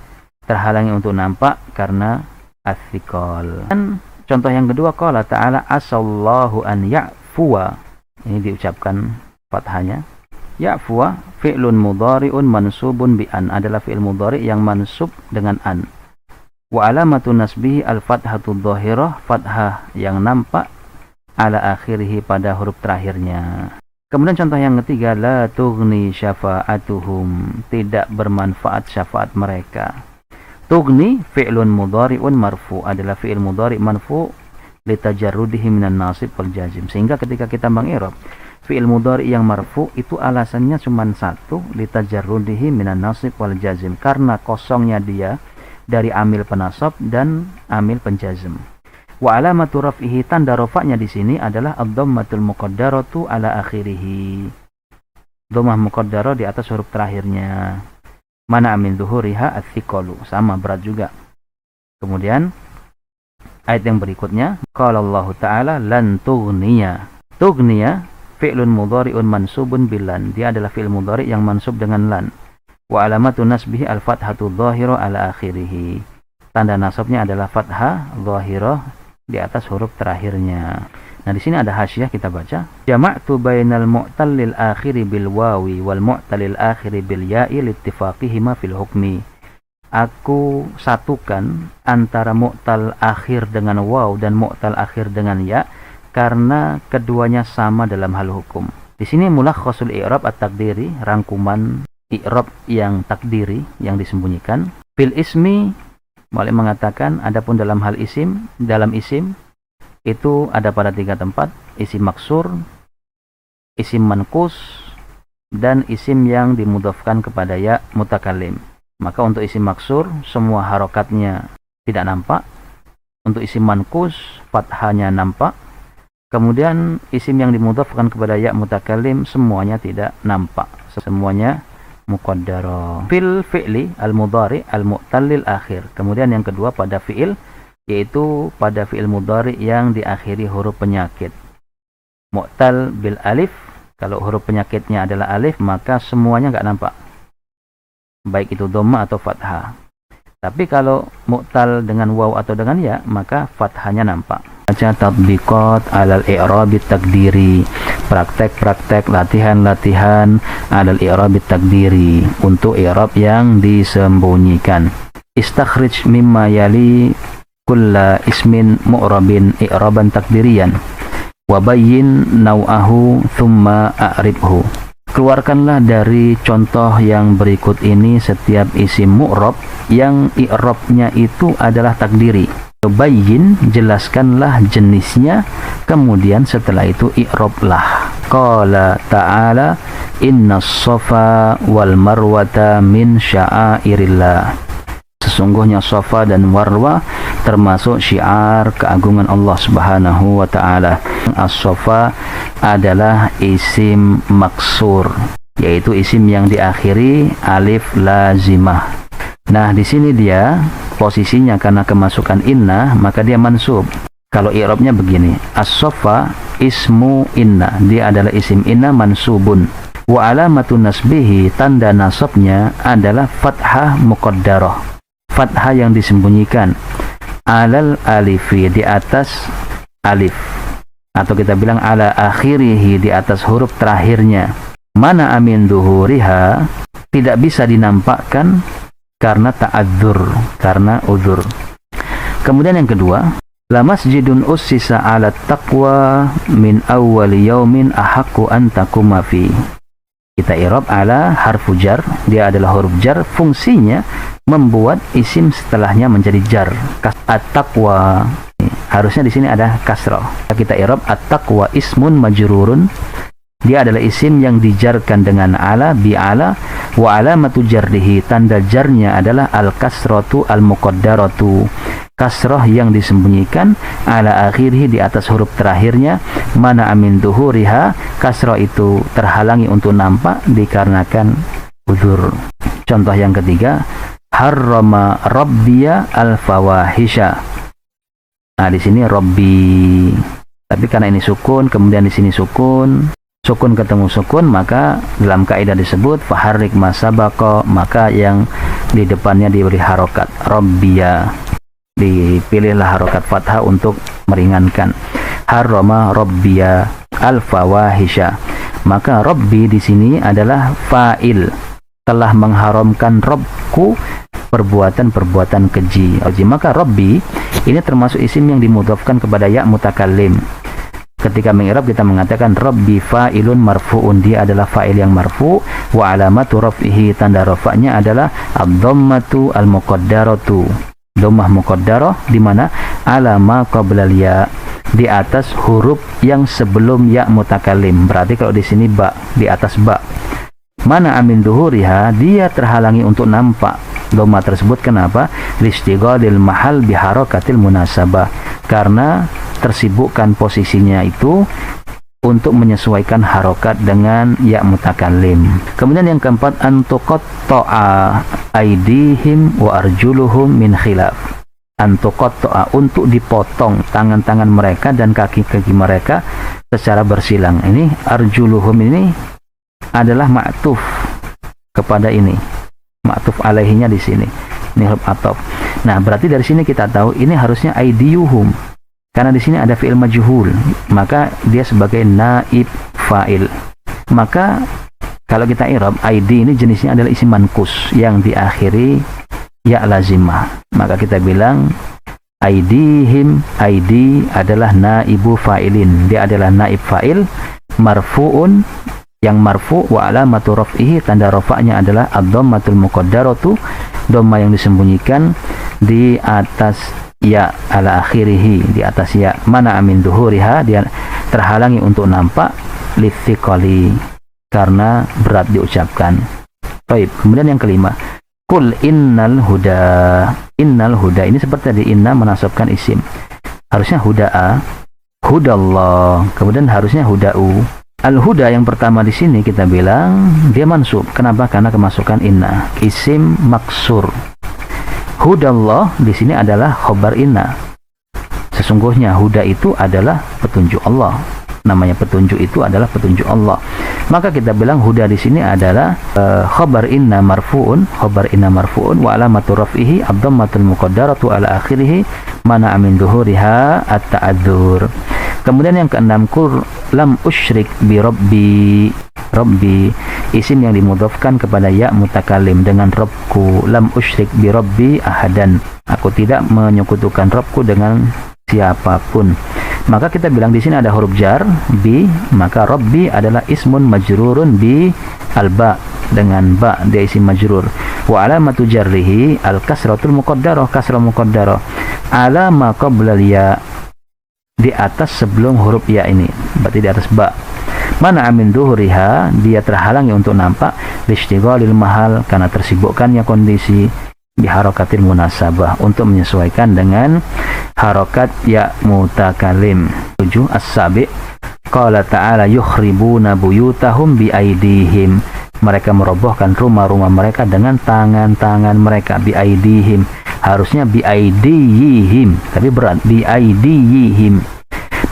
terhalangi untuk nampak karena athiqal. Dan contoh yang kedua, qala ta'ala asallahu an ya'fuwa. Ini diucapkan fathahnya. Ya'fuwa fi'lun mudhari'un mansubun bi an, adalah fi'il mudhari' yang mansub dengan an. Wa alamatu nasbihi al-fathatu dhahirah, fathah yang nampak ala akhirih, pada huruf terakhirnya. Kemudian contoh yang ketiga, la tughni syafa'atuhum, tidak bermanfaat syafaat mereka. Tughni fi'lun mudhari'un marfu, adalah fi'il mudhari' marfu litajarrudihi minan nasib wal jazim. Sehingga ketika kita meng'irab fi'il mudhari' yang marfu itu alasannya cuma satu, litajarrudihi minan nasib wal jazim, karena kosongnya dia dari amil penasab dan amil penjazm. Wa alamatu raf'ihi, tanda rafa'nya di sini adalah ad-dhammatul muqaddaratu ala akhirih. Dhammah muqaddarah di atas huruf terakhirnya. Mana amin dhuhuriha athiqalu, sama berat juga. Kemudian ayat yang berikutnya, qala Allah Ta'ala lan tughniya. Tughniya fi'lun mudhari'un mansubun bilan, dia adalah fi'il mudhari' yang mansub dengan lan. Wa alamatu nasbihi al-fathatu dhahirah ala akhirih. Tanda nasabnya adalah fathah dhahirah di atas huruf terakhirnya. Nah, di sini ada hasyiah, kita baca. Jama'tu bainal mu'tallil akhiri bil wawi wal mu'tallil akhiri bil ya'i littifaqihima fil hukmi. Aku satukan antara mu'tal akhir dengan waw dan mu'tal akhir dengan ya karena keduanya sama dalam hal hukum. Di sini mulakhasul i'rab at-taqdiri, rangkuman i'rab yang takdiri yang disembunyikan. Fil ismi, Malik mengatakan, adapun dalam hal isim, dalam isim itu ada pada 3 tempat: isim maksur, isim manqus, dan isim yang dimudhafkan kepada ya mutakallim. Maka untuk isim maksur semua harokatnya tidak nampak. Untuk isim manqus fathahnya nampak. Kemudian isim yang dimudhafkan kepada ya mutakallim semuanya tidak nampak. Semuanya muqaddarah. Fil fi'li al-mudhari al-mu'tallil akhir. Kemudian yang kedua pada fi'il, yaitu pada fi'il mudhari yang diakhiri huruf penyakit. Mu'tal bil alif, kalau huruf penyakitnya adalah alif maka semuanya enggak nampak, baik itu dhamma atau fathah. Tapi kalau mu'tal dengan waw atau dengan ya, maka fathahnya nampak. Baca tatbiqat alal i'rabit takdiri, praktek-praktek latihan-latihan alal i'rabit takdiri, untuk i'rab yang disembunyikan. Istakhrij mimma yali kulla ismin mu'rabin i'raban takdiriyan wa bayyin naw'ahu thumma a'ribhu. Keluarkanlah dari contoh yang berikut ini setiap isim mu'rab yang i'rabnya itu adalah takdiri. Bayyin, jelaskanlah jenisnya, kemudian setelah itu i'rablah. Qala ta'ala innas safa wal marwata min sya'airillah. Sesungguhnya Safa dan Marwah termasuk syiar keagungan Allah Subhanahu wa ta'ala. As-Safa adalah isim maksur. yaitu isim yang diakhiri alif lazimah. Nah, di sini dia posisinya karena kemasukan inna, maka dia mansub. Kalau i'rabnya begini, as-soffa ismu inna, dia adalah isim inna mansubun. Wa alamatun nasbihi, tanda nasabnya adalah fathah muqaddarah, fathah yang disembunyikan, alal alifi, di atas alif, atau kita bilang ala akhirihi, di atas huruf terakhirnya. Mana amin duhuriha, tidak bisa dinampakkan karena ta'adzur, karena uzur. Kemudian yang kedua, la masjidun ussisa ala taqwa min awwali yaumin ahaqqu an taquma fi. Kita i'rab ala harfu jar, dia adalah huruf jar, fungsinya membuat isim setelahnya menjadi jar. At-taqwa, harusnya di sini ada kasrah. Kita i'rab at-taqwa ismun majrurun, dia adalah isim yang dijarkan dengan ala, bi ala, wa alamatu jarrihi, tanda jarnya adalah al-kasratu al-muqaddaratu, kasrah yang disembunyikan, ala akhirih, di atas huruf terakhirnya, mana amin duhuriha, kasrah itu terhalangi untuk nampak dikarenakan uzur. Contoh yang ketiga, harrama rabbiya al-fawahisha. Nah, di sini rabbi, tapi karena ini sukun, kemudian di sini sukun ketemu sukun, maka dalam kaidah disebut faharrik masabaqa, maka yang di depannya diberi harokat rabbiya, dipilihlah harokat fathah untuk meringankan. Harrama rabbiya al-fawahisha, maka rabbi di sini adalah fa'il, telah mengharamkan Rabbku perbuatan-perbuatan keji. Maka rabbi ini termasuk isim yang dimudhafkan kepada ya mutakallim. Ketika mengi'rab kita mengatakan rabbi fa'ilun marfu'un, dia adalah fa'il yang marfu', wa alamatu raf'ihi, tanda rafa'nya adalah ad-dhammatu al-muqaddaratu, dhammah muqaddarah, di mana alama qablal ya, di atas huruf yang sebelum ya mutakallim. Berarti kalau di sini ba, di atas ba. Mana amin duhuriha, dia terhalangi untuk nampak dhammah tersebut. Kenapa? Listighadil mahal biharakatil munasabah, karena tersibukkan posisinya itu untuk menyesuaikan harokat dengan ya mutakallim. Kemudian yang keempat, antuqatta'a aidihim wa arjuluhum min khilaf. Antuqatta'a, untuk dipotong tangan-tangan mereka dan kaki-kaki mereka secara bersilang. Ini arjuluhum ini adalah ma'tuf kepada ini, ma'tuf alaihinya di sini. Ini huruf ataf. Nah, berarti dari sini kita tahu ini harusnya aidiyuhum, karena di sini ada fi'il majhul, maka dia sebagai naib fa'il. Maka kalau kita i'rab, aidi ini jenisnya adalah isim mankus yang diakhiri ya lazimah. Maka kita bilang aidihim, aidi adalah naibu fa'ilin, dia adalah naib fa'il marfu'un, yang marfu', wa alamatu raf'ihi, tanda rafa'nya adalah ad-dhammatul muqaddaratu, dhamma yang disembunyikan di atas ya ala akhirihi, di atas ya. Mana amin duhuriha, dia terhalangi untuk nampak, lithiqali, karena berat diucapkan. Baik, kemudian yang kelima, kul innal huda. Innal huda ini seperti tadi, inna menasabkan isim, harusnya huda'a, hudallah, kemudian harusnya huda'u. Al-huda yang pertama di sini kita bilang dia mansub. Kenapa? Karena kemasukan inna, isim maksur. Hudallah di sini adalah khobar inna. Sesungguhnya huda itu adalah petunjuk Allah. Namanya petunjuk itu adalah petunjuk Allah. Maka kita bilang huda di sini adalah khobar inna marfu'un, khobar inna marfu'un, wa alamatu raf'ihi ad-dhammatul muqaddaratu ala akhirih, mana amin duhuriha at-ta'adzur. Kemudian yang keenam, kur lam usyrik bi rabbi. Rabbi isim yang dimudhafkan kepada ya mutakallim dengan Rabbku. Lam usyrik bi rabbi ahadan, aku tidak menyekutukan Rabbku dengan siapapun. Maka kita bilang di sini ada huruf jar bi, maka rabbi adalah ismun majrurun bi alba, dengan ba, dia isim majrur. Wa alamatu jarrihi al kasratul muqaddarah, kasrah muqaddarah, ala ma qabla ya, di atas sebelum huruf ya ini, berarti di atas ba. Mana amin duhuriha, dia terhalangi untuk nampak, listighalil mahal, karena tersibukkannya kondisi, biharokatil munasabah, untuk menyesuaikan dengan harokat ya mutakalim. 7. As-sabi, qala ta'ala yukhribuna buyutahum bi aidihim. mereka merobohkan rumah-rumah mereka dengan tangan-tangan mereka. Biaidihim, harusnya biaidihim, tapi berat, biaidihim.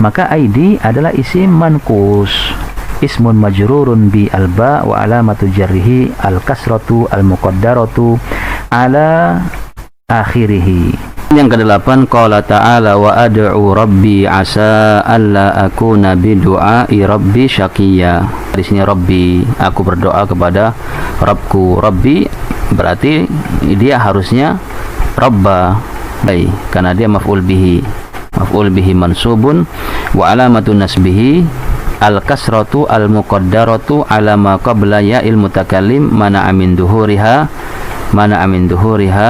Maka aidi adalah isim manqus, ismun majrurun bi alba wa alamatu jarrihi al kasratu al muqaddaratu ala akhirih. Yang kedelapan, qala ta'ala wa ad'u rabbi asa alla akuna bidu'ai rabbi syaqiyya. Di sini rabbi, aku berdoa kepada Rabbku. Rabbi berarti dia harusnya rabba, karena dia maf'ul bihi. Maf'ul bihi mansubun wa alamatun nasbihi al kasratu al muqaddaratu ala ma qabla ya'il mutakallim mana amin duhuriha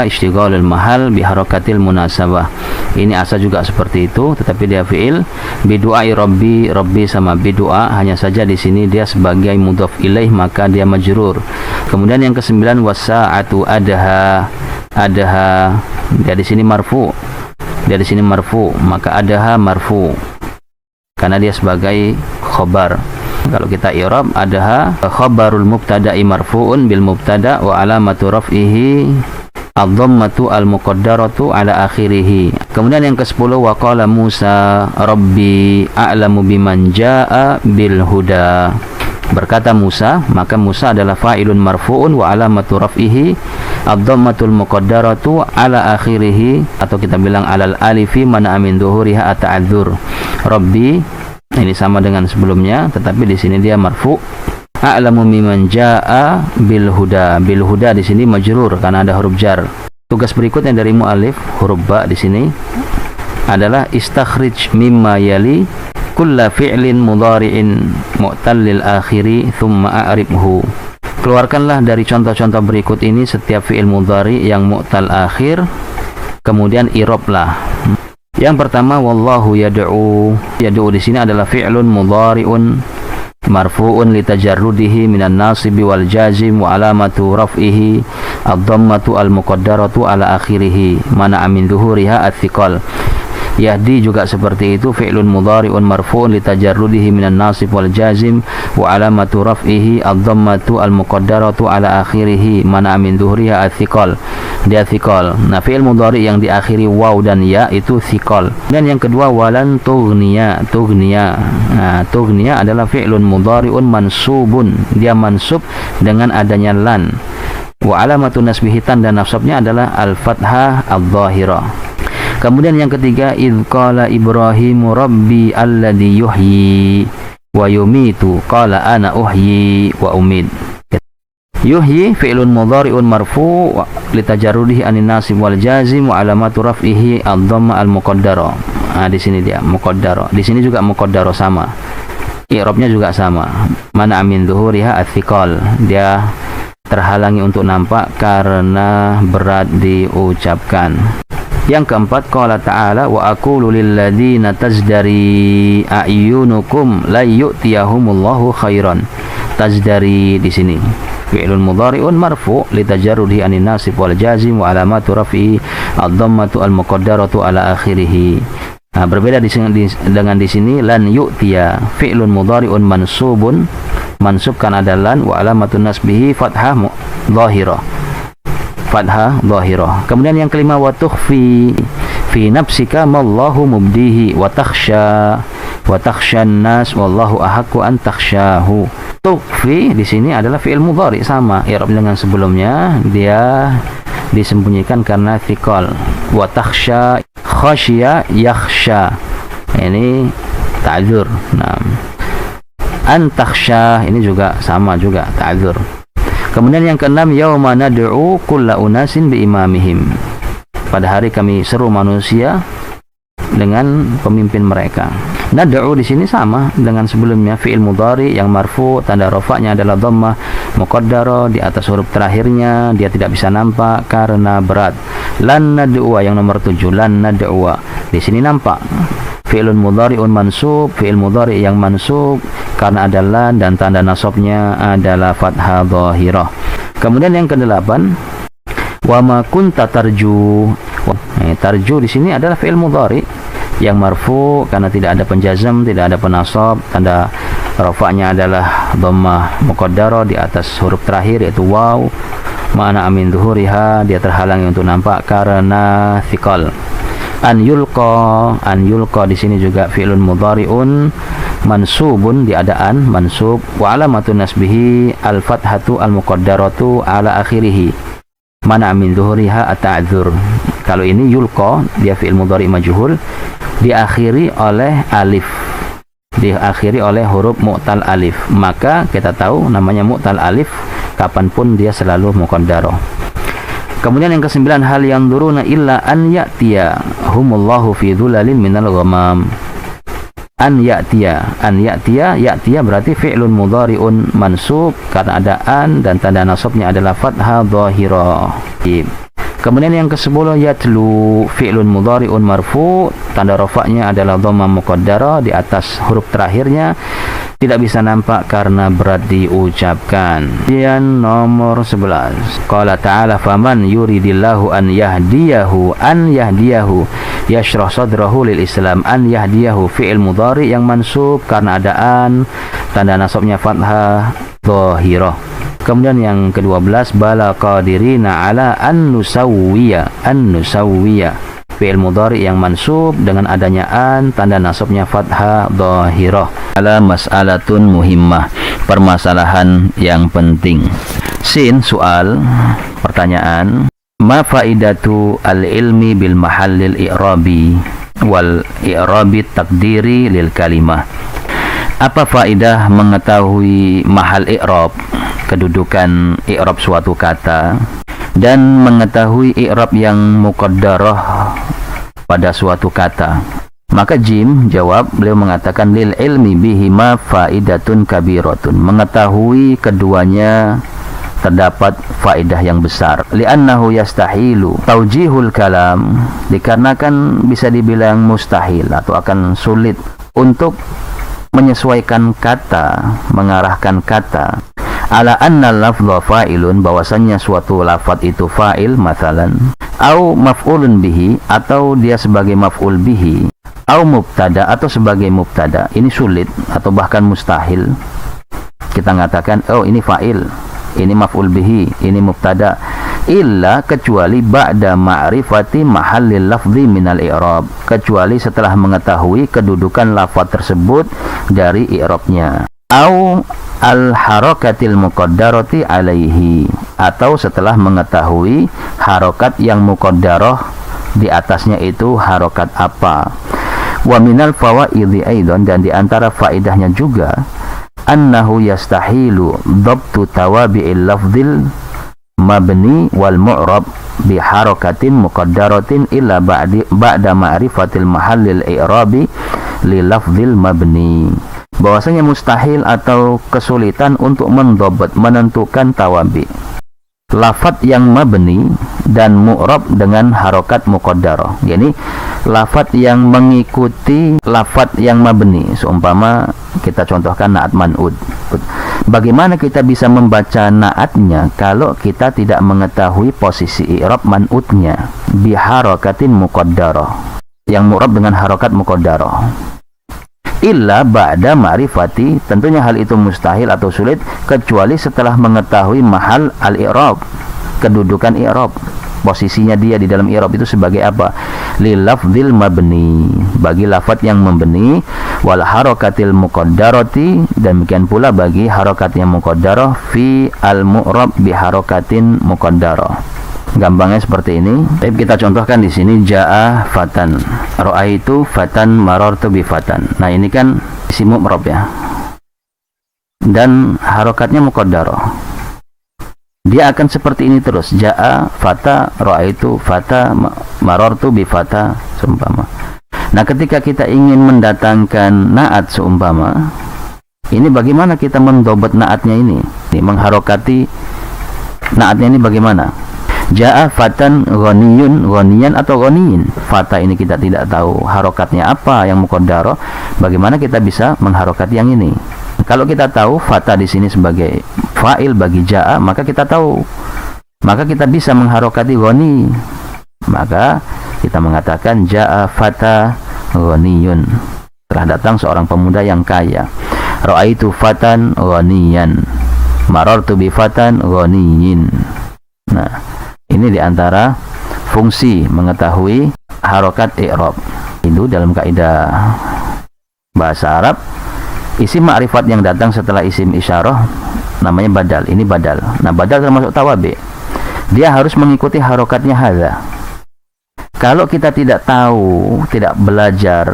istighalul mahal biharakatil munasabah. Ini asa juga seperti itu, tetapi dia fi'il. Bidu'ai rabbi, rabbi sama bidu'a, hanya saja di sini dia sebagai mudhaf ilaih, maka dia majrur. Kemudian yang ke-9, wasa'atu adaha, dia di sini marfu. Maka adaha marfu karena dia sebagai khobar. Kalau kita i'rab, adaha khabarul mubtada'i marfu'un bil mubtada' wa alamatu raf'ihi ad-dhammatu al-muqaddaratu ala akhirih. Kemudian yang ke-10, wa qala Musa rabbi a'lamu biman jaa'a bil huda. Berkata Musa, maka Musa adalah fa'ilun marfu'un wa alamatu raf'ihi ad-dhammatul muqaddaratu ala akhirih, atau kita bilang alal alifi mana amin dhuhuriha at-ta'adzur. Rabbi ini sama dengan sebelumnya, tetapi di sini dia marfu. A'lamu biman jaa'a bil huda. Bil huda di sini majrur karena ada huruf jar. Tugas berikutnya dari mu'alif, huruf ba di sini adalah istakhrij mimma yali kulla fi'lin mudhari'in mu'tallil akhiri thumma a'ribhu. Keluarkanlah dari contoh-contoh berikut ini setiap fi'il mudhari yang mu'tal akhir, kemudian i'rablah. Yang pertama, wallahu yad'u. Yad'u di sini adalah fi'lun mudhari'un marfu'un litajarrudihi minan nasibi wal jazim wa alamatu raf'ihi ad-dhammatu al-muqaddaratu ala akhirih mana amin dhuhuriha at-thiqal. Yahdi juga seperti itu, fi'lun mudhari'un marfu'un litajarrudihi minan nasib wal jazim wa alamatu raf'ihi ad-dhammatu al-muqaddaratu ala akhirih mana amin dhuhuriha at-thiqal. Dia thiqal. Nah, fi'il mudhari yang diakhiri waw dan ya itu thiqal. Dan yang kedua, walan tughniya. Nah, tughniya adalah fi'lun mudhari'un mansubun. Dia mansub dengan adanya lan. Wa alamatun nasbihi, tanda nasabnya adalah al-fathah adh-dhahirah. Kemudian yang ketiga, idz qala Ibrahimu rabbi alladzi yuhyi wa yumitu qala ana uhyi wa umid. Yuhyi fi'lun mudhari'un marfu' litajarrudihi anin nasib wal jazim wa alamatu raf'ihi ad-dhamma al-muqaddara. Nah, di sini dia muqaddara. Di sini juga muqaddara sama. I'rabnya juga sama. Mana amin dhuhuriha at-thiqal. Dia terhalangi untuk nampak karena berat diucapkan. Yang keempat, qala ta'ala wa aqulu lil ladzina tazdari a'yunukum la yu'tiyahumullahu khairan. Tazdari di sini fi'lun mudhari'un marfu' litajarrudihi anin nasib wal jazim wa alamatu raf'i ad-dhammatu al-muqaddaratu ala akhirih. Nah, berbeda dengan di sini lan yu'tiya fi'lun mudhari'un mansubun, mansub kan ada lan, wa alamatun nasbihi fathah dhahirah. Kemudian yang kelima, wa tukhfi fi nafsika mallahu mubdihi wa takhshan nas wallahu ahaqqu an takhshahu. Tukhfi di sini adalah fi'il mudhari sama i'rab dengan sebelumnya, dia disembunyikan karena thiqal. Wa takhsha, khasya yakhsha, ini ta'dzur. Nah, an takhsha ini juga sama juga ta'dzur. Kemudian yang keenam, yauma nad'u kulla unasin bi imamihim. Pada hari kami seru manusia dengan pemimpin mereka. Nad'u di sini sama dengan sebelumnya, fi'il mudhari yang marfu, tanda rafa'nya adalah dhammah muqaddara di atas huruf terakhirnya, dia tidak bisa nampak karena berat. Lan nad'u yang nomor 7, lan nad'u. Di sini nampak fi'lun mudhari'un mansub, fi'il mudhari yang mansub karena ada lan dan tanda nasabnya adalah fathah dhahirah. Kemudian yang ke-8, wa ma kunta tarju. Tarju di sini adalah fi'il mudhari yang marfu karena tidak ada penjazam, tidak ada penasab, tanda Rafa'nya adalah dhammah muqaddarah di atas huruf terakhir yaitu waw. Ma'ana amin zuhuriha, dia terhalangi untuk nampak karena thiqal. An yulqa di sini juga fi'lun mudhari'un mansubun di adaan mansub, wa alamatun nasbihi al fathatu al muqaddaratu ala akhirih. Mana min zuhuriha at-ta'dzur. Kalau ini yulqa, dia fi'il mudhari' majhul, diakhiri oleh alif, diakhiri oleh huruf mu'tal alif, maka kita tahu namanya mu'tal alif kapanpun dia selalu muqaddarah. Kemudian yang kesembilan, hal yang duruna illa an ya'tiya humullahu fi dhulalin minal ghamam. An ya'tiya berarti fi'lun mudhari'un mansub karena ada an dan tanda nasabnya adalah fathah dhahirah. Kemudian yang ke-10, yatlu fi'lun mudhari'un marfu, tanda rafa'nya adalah dhammah muqaddarah di atas huruf terakhirnya, tidak bisa nampak karena berat diucapkan. Kemudian nomor 11, qala ta'ala faman yuridillahu an yahdiyahu yashrah sadrahu lil Islam. An yahdiyahu fi'il mudhari yang mansub karena ada an, tanda nasabnya fathah dhahirah. Kemudian yang ke-12, bala qadirina ala an nusawwiya fi'il mudhari yang mansub dengan adanya an, tanda nasabnya fathah dhahirah. Ala mas'alatun muhimmah, permasalahan yang penting. Sin, soal, pertanyaan. Ma faidatu al-ilmi bil mahallil i'rabi wal i'rabi takdiri lil kalimah. Apa faidah mengetahui mahal i'rab, kedudukan i'rab suatu kata, dan mengetahui i'rab yang muqaddarah pada suatu kata? Maka Jim jawab, beliau mengatakan lil ilmi bihima faidatun kabiratun, mengetahui keduanya terdapat faedah yang besar. Li'annahu yastahilu taujihul kalam, dikarenakan bisa dibilang mustahil atau akan sulit untuk menyesuaikan kata, mengarahkan kata. Ala anna lafdha fa'ilun, bahwasannya suatu lafaz itu fa'il, mathalan, au maf'ulun bihi, atau dia sebagai maf'ul bihi, au mubtada, atau sebagai mubtada. Ini sulit atau bahkan mustahil kita mengatakan, oh ini fa'il, ini maf'ul bihi, ini mubtada, illa, kecuali ba'da ma'rifati mahallil lafzi minal i'rab, kecuali setelah mengetahui kedudukan lafaz tersebut dari i'rabnya, au al harakatil muqaddarati alaihi, atau setelah mengetahui harokat yang muqaddarah di atasnya itu harokat apa. Wa minal fawaidi aidan, dan di antara faedahnya juga, annahu yastahilu dhabtu tawabi'il lafzil mabni wal mu'rab bi harakatin muqaddaratin illa ba'da ma'rifatil mahallil i'rabi li lafzil mabni. Bahwasanya mustahil atau kesulitan untuk mendhabat, menentukan tawabi, lafaz yang mabni dan mu'rab dengan harokat muqaddarah. Jadi lafaz yang mengikuti lafaz yang mabni, seumpama kita contohkan na'at man'ud. Bagaimana kita bisa membaca na'atnya kalau kita tidak mengetahui posisi i'rab man'udnya bi harakatin muqaddarah, yang mu'rab dengan harokat muqaddarah. Illa ba'da ma'rifati, tentunya hal itu mustahil atau sulit kecuali setelah mengetahui mahal al-i'rab, kedudukan i'rab, posisinya dia di dalam i'rab itu sebagai apa, lil lafzil mabni, bagi lafaz yang membeni, wal harakatil muqaddarati, dan demikian pula bagi harokat yang muqaddarah fi al-mu'rab bi harakatin muqaddarah. Gampangnya seperti ini. Baik, kita contohkan di sini, jaa fatan, ra'aitu fatan, marartu bi fatan. Nah, ini kan isim mu'rab ya, dan harokatnya muqaddarah. Dia akan seperti ini terus, jaa fata, ra'aitu fata, marartu bi fata, seumpama. Nah, ketika kita ingin mendatangkan na'at seumpama, ini bagaimana kita mendhabat na'atnya ini? Mengharokati na'atnya ini bagaimana? Ja'a fatan ghaniyun, ghaniyan atau ghaniyin. Fata ini kita tidak tahu harokatnya apa yang muqaddarah. Bagaimana kita bisa mengharokati yang ini? Kalau kita tahu fata di sini sebagai fa'il bagi ja'a, maka kita tahu, maka kita bisa mengharokati ghani. Maka kita mengatakan ja'a fata ghaniyun, telah datang seorang pemuda yang kaya. Ra'aitu fatan ghaniyan, marartu bi fatan ghaniyin. Nah, ini diantara fungsi mengetahui harokat i'rab. Itu dalam kaidah bahasa Arab, isim ma'rifat yang datang setelah isim isyarah namanya badal. Ini badal. Nah, badal termasuk tawabi. Dia harus mengikuti harokatnya hadza. Kalau kita tidak tahu, tidak belajar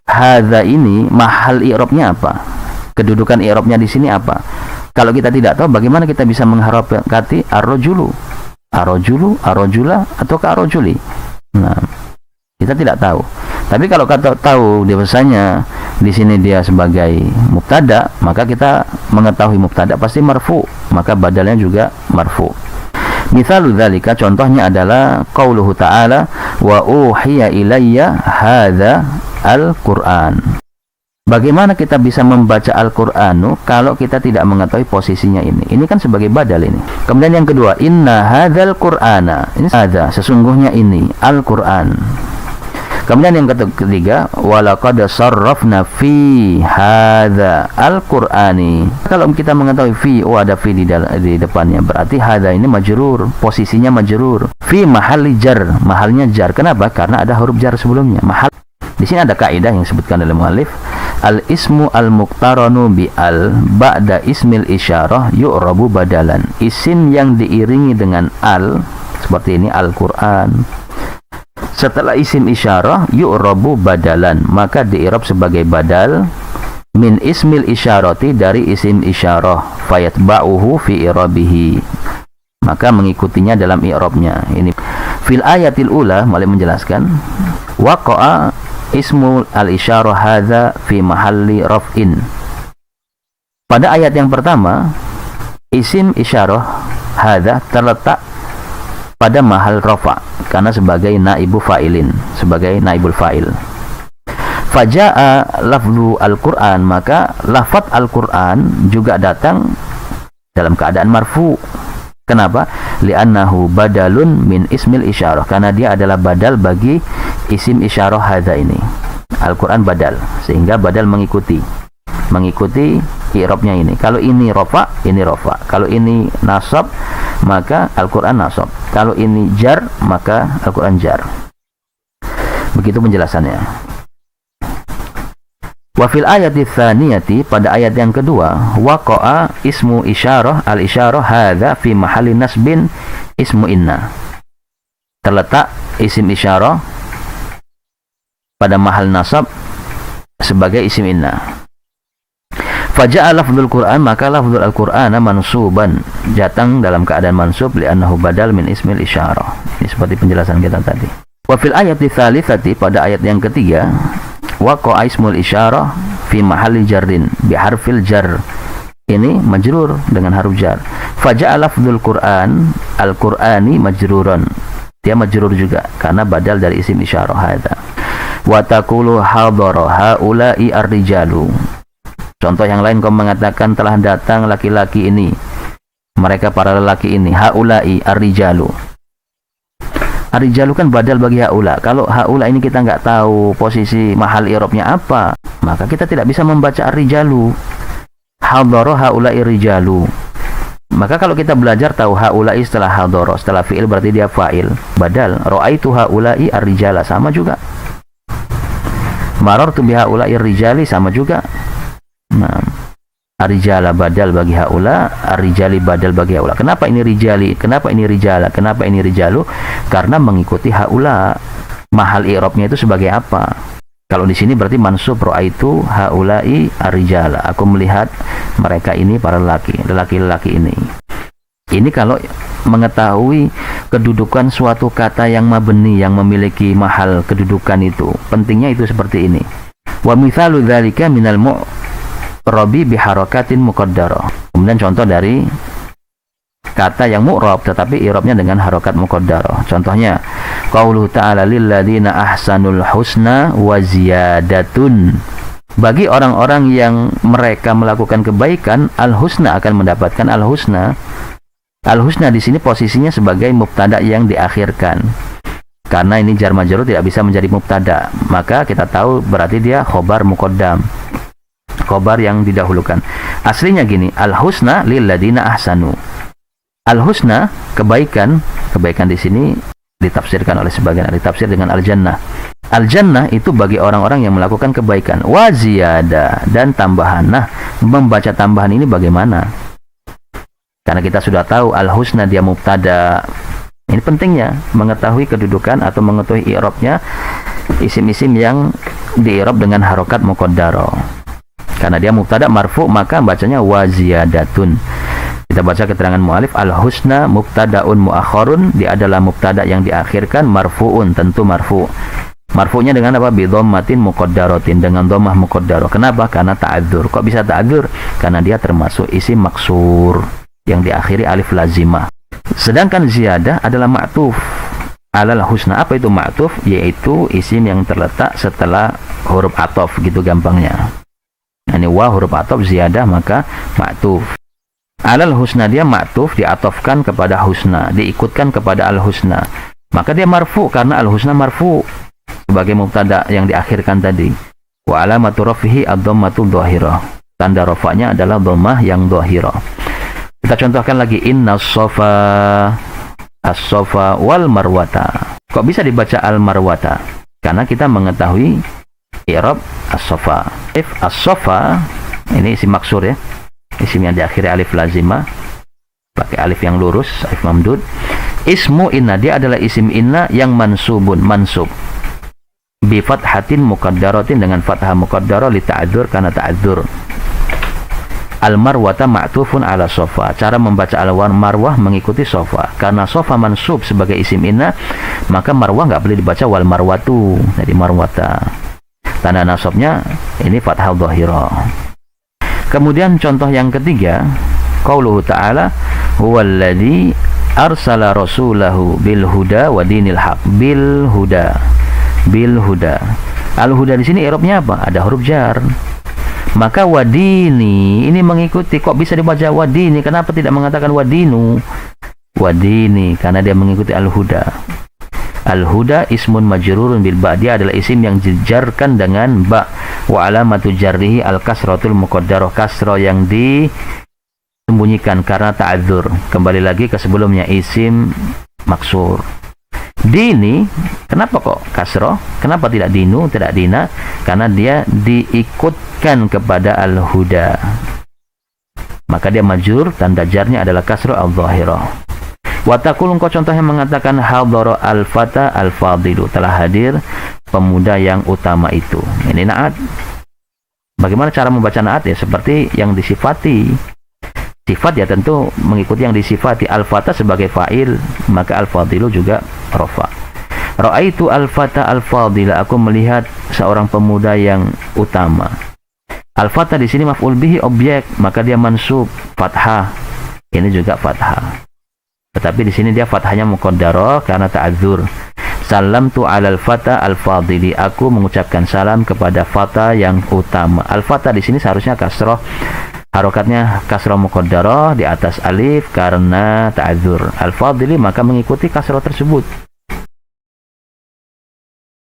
hadza ini mahal i'rabnya apa, kedudukan i'rabnya di sini apa, kalau kita tidak tahu, bagaimana kita bisa mengharokati ar-rajulu, ar-rajulu, ar-rajula, atau ar-rajuli? Nah, kita tidak tahu. Tapi kalau kita tahu biasanya di sini dia sebagai mubtada, maka kita mengetahui mubtada pasti marfu, maka badalnya juga marfu. Mithalu dzalika, contohnya adalah qauluhu ta'ala wa uhiya ilayya hadza al-Qur'an. Bagaimana kita bisa membaca Al-Qur'anu kalau kita tidak mengetahui posisinya ini? Ini kan sebagai badal ini. Kemudian yang kedua, inna hadzal Qur'ana. Ini hadza, sesungguhnya ini Al-Qur'an. Kemudian yang ketiga, walaqad sarrafna fi hadza al-Qur'ani. Kalau kita mengetahui fi, ada fi di depannya, berarti hadza ini majrur, posisinya majrur. Fi mahalli jar, mahalnya jar. Kenapa? Karena ada huruf jar sebelumnya. Mahal. Di sini ada kaidah yang disebutkan oleh muallif, al-ismu al-muqtaranu bi al ba'da ismil isyarah yu'rabu badalan. Isim yang diiringi dengan al, seperti ini Al-Qur'an, setelah isim isyarah yu'rabu badalan, maka di'irab sebagai badal min ismil isyarati, dari isim isyarah, fayatba'uhu fi i'rabihi, maka mengikutinya dalam i'rabnya. Ini fil ayatil ula, mulai menjelaskan waqa'a ismul al-isyarah hadza fi mahalli raf'in. Pada ayat yang pertama, isim isyarah hadza terletak pada mahal rafa, karena sebagai naibu fa'ilin, sebagai naibul fa'il. Faja'a lafzu al-Qur'an, maka lafaz Al-Qur'an juga datang dalam keadaan marfu. Kenapa? Li'annahu badalun min ismil isyarah, karena dia adalah badal bagi isim isyarah hadza ini. Al-Qur'an badal, sehingga badal mengikuti i'rabnya ini. Kalau ini rafa, ini rafa. Kalau ini nasab, maka Al-Qur'an nasab. Kalau ini jar, maka Al-Qur'an jar. Begitu penjelasannya. Wa fil ayati tsaniyati, pada ayat yang kedua, waqa'a ismu isyarah al-isyarah hadza fi mahalli nasbin ismu inna. Terletak isim isyarah pada mahal nasab sebagai isim inna. Faja'a lafdzul Qur'an, maka lafdzul Al-Qur'ana mansuban, datang dalam keadaan mansub li'annahu badal min ismil isyarah. Ini seperti penjelasan kita tadi. Wa fil ayati tsalitsati, pada ayat yang ketiga, waqa'a ismul isyarah fi mahalli jarrin bi harfil jar. Ini majrur dengan huruf jar. Faja'a lafdzul Qur'an al-Qur'ani majruran. Dia majrur juga karena badal dari isim isyarah hadza. Wa taqulu hadara haula'i ar-rijalu. Contoh yang lain, kau mengatakan telah datang laki-laki ini, mereka para lelaki ini. Haula'i ar-rijalu. Ar-rijalu kan badal bagi haula. Kalau haula ini kita nggak tahu posisi mahal i'rabnya apa, maka kita tidak bisa membaca ar-rijalu. Hadara haula'i rijalu. Maka kalau kita belajar tahu haula'i setelah hadara, setelah fi'il, berarti dia fa'il. Badal. Ra'aitu haula'i ar-rijala, sama juga. Marartu bi haula'i ar-rijali, sama juga. Nah, ar-rijala badal bagi haula, ar-rijali badal bagi haula. Kenapa ini rijali? Kenapa ini rijala? Kenapa ini rijalu? Karena mengikuti haula. Mahal i'rabnya itu sebagai apa? Kalau di sini berarti mansub, ra'aitu haula'i ar-rijala. Aku melihat mereka ini para lelaki ini. Ini kalau mengetahui kedudukan suatu kata yang mabni, yang memiliki mahal kedudukan itu. Pentingnya itu seperti ini. Wa mithalu dzalika minal mu'rabi biharakatin muqaddarah. Kemudian contoh dari kata yang mu'rab tetapi i'rabnya dengan harokat muqaddarah. Contohnya qauluhu ta'ala lil ladzina ahsanul husna wa ziyadatun. Bagi orang-orang yang mereka melakukan kebaikan, al-husna akan mendapatkan al-husna. Al-husna di sini posisinya sebagai mubtada yang diakhirkan. Karena ini jar majrur tidak bisa menjadi mubtada, maka kita tahu berarti dia khobar muqaddam. khobar yang didahulukan. Aslinya gini, al-husna lil ladina ahsanu. Al-husna, kebaikan di sini ditafsirkan oleh sebagian ahli tafsir dengan al-jannah. Al-jannah itu bagi orang-orang yang melakukan kebaikan. Wa ziyada, dan tambahan. Nah, membaca tambahan ini bagaimana? Karena kita sudah tahu al-husna dia mubtada. Ini pentingnya mengetahui kedudukan atau mengetahui i'rabnya isim-isim yang di-i'rab dengan harokat muqaddarah. Karena dia mubtada marfu, maka bacanya wa ziyadatun. Kita baca keterangan mu'alif, al-husna mubtada'un mu'akhirun, dia adalah mubtada yang diakhirkan, marfu'un, tentu marfu'. Marfu'nya dengan apa? Bi dhammatin muqaddaratin, dengan dhammah muqaddarah. Kenapa? Karena ta'adzur. Kok bisa ta'adzur? Karena dia termasuk isim maksur yang diakhiri alif lazimah. Sedangkan ziyadah adalah ma'tuf alal husna. Apa itu ma'tuf? Yaitu isim yang terletak setelah huruf atof, gitu gampangnya. Ini wa huruf atof, ziyadah maka ma'tuf. Alal husna dia ma'tuf, diatofkan kepada husna, diikutkan kepada al-husna. Maka dia marfu karena al-husna marfu sebagai mubtada yang diakhirkan tadi. Wa alamatu rafihi ad-dhammatu dhahirah. Tanda rafa'nya adalah dhammah yang dhahirah. Kita contohkan lagi, inna as-safa, as-safa wal marwata. Kok bisa dibaca al-marwata? Karena kita mengetahui i'rab as-safa. If as-safa, ini isim maksur ya. Isim yang diakhiri alif lazimah, pakai alif yang lurus, alif mamdud. Ismu inna, dia adalah isim inna yang mansubun, mansub. Bi fathatin muqaddaratin, dengan fathah muqaddarah, li ta'adzur, karena ta'adzur. Al-marwata ma'tufun ala sofa. Cara membaca al-marwah mengikuti sofa. Karena sofa mansub sebagai isim inna, maka marwah nggak boleh dibaca wal marwatu. Jadi marwata. Tanda nasabnya ini fathah dhahirah. Kemudian contoh yang ketiga, qauluhu ta'ala, huwallazi arsala rasulahu bil huda wa dinil haq. Bil huda. Bil huda. Al-huda di sini i'rabnya apa? Ada huruf jar. Maka wadini ini mengikuti. Kok bisa dibaca wadini? Kenapa tidak mengatakan wadinu? Wadini karena dia mengikuti al-huda. Al-huda ismun majrurun bil ba. Dia adalah isim yang dijarkan dengan ba. Wa alamatu jarrihi al-kasratul muqaddarah. Kasrah yang disembunyikan karena ta'adzur. Kembali lagi ke sebelumnya, isim maksur. Dini, kenapa kok kasrah? Kenapa tidak dinu, tidak dina? Karena dia diikutkan kepada al-huda. Maka dia majrur, tanda jarnya adalah kasrah al-dhahirah. Watakul, engkau contohnya mengatakan hadara al-fata al-fadilu, telah hadir pemuda yang utama itu. Ini na'at. Bagaimana cara membaca na'at? Ya seperti yang disifati. Sifat ya tentu mengikuti yang disifati. Al-fata sebagai fa'il, maka al-fadilu juga rafa. Ra'aitu al-fata al-fadila, aku melihat seorang pemuda yang utama. Al-fata di sini maf'ul bihi, objek, maka dia mansub fathah. Ini juga fathah. Tetapi di sini dia fathahnya muqaddarah karena ta'adzur. Salamtu 'alal fata al-fadili, aku mengucapkan salam kepada fata yang utama. Al-fata di sini seharusnya kasrah. Harokatnya kasrah muqaddarah di atas alif karena ta'adzur. Al-fadili maka mengikuti kasrah tersebut.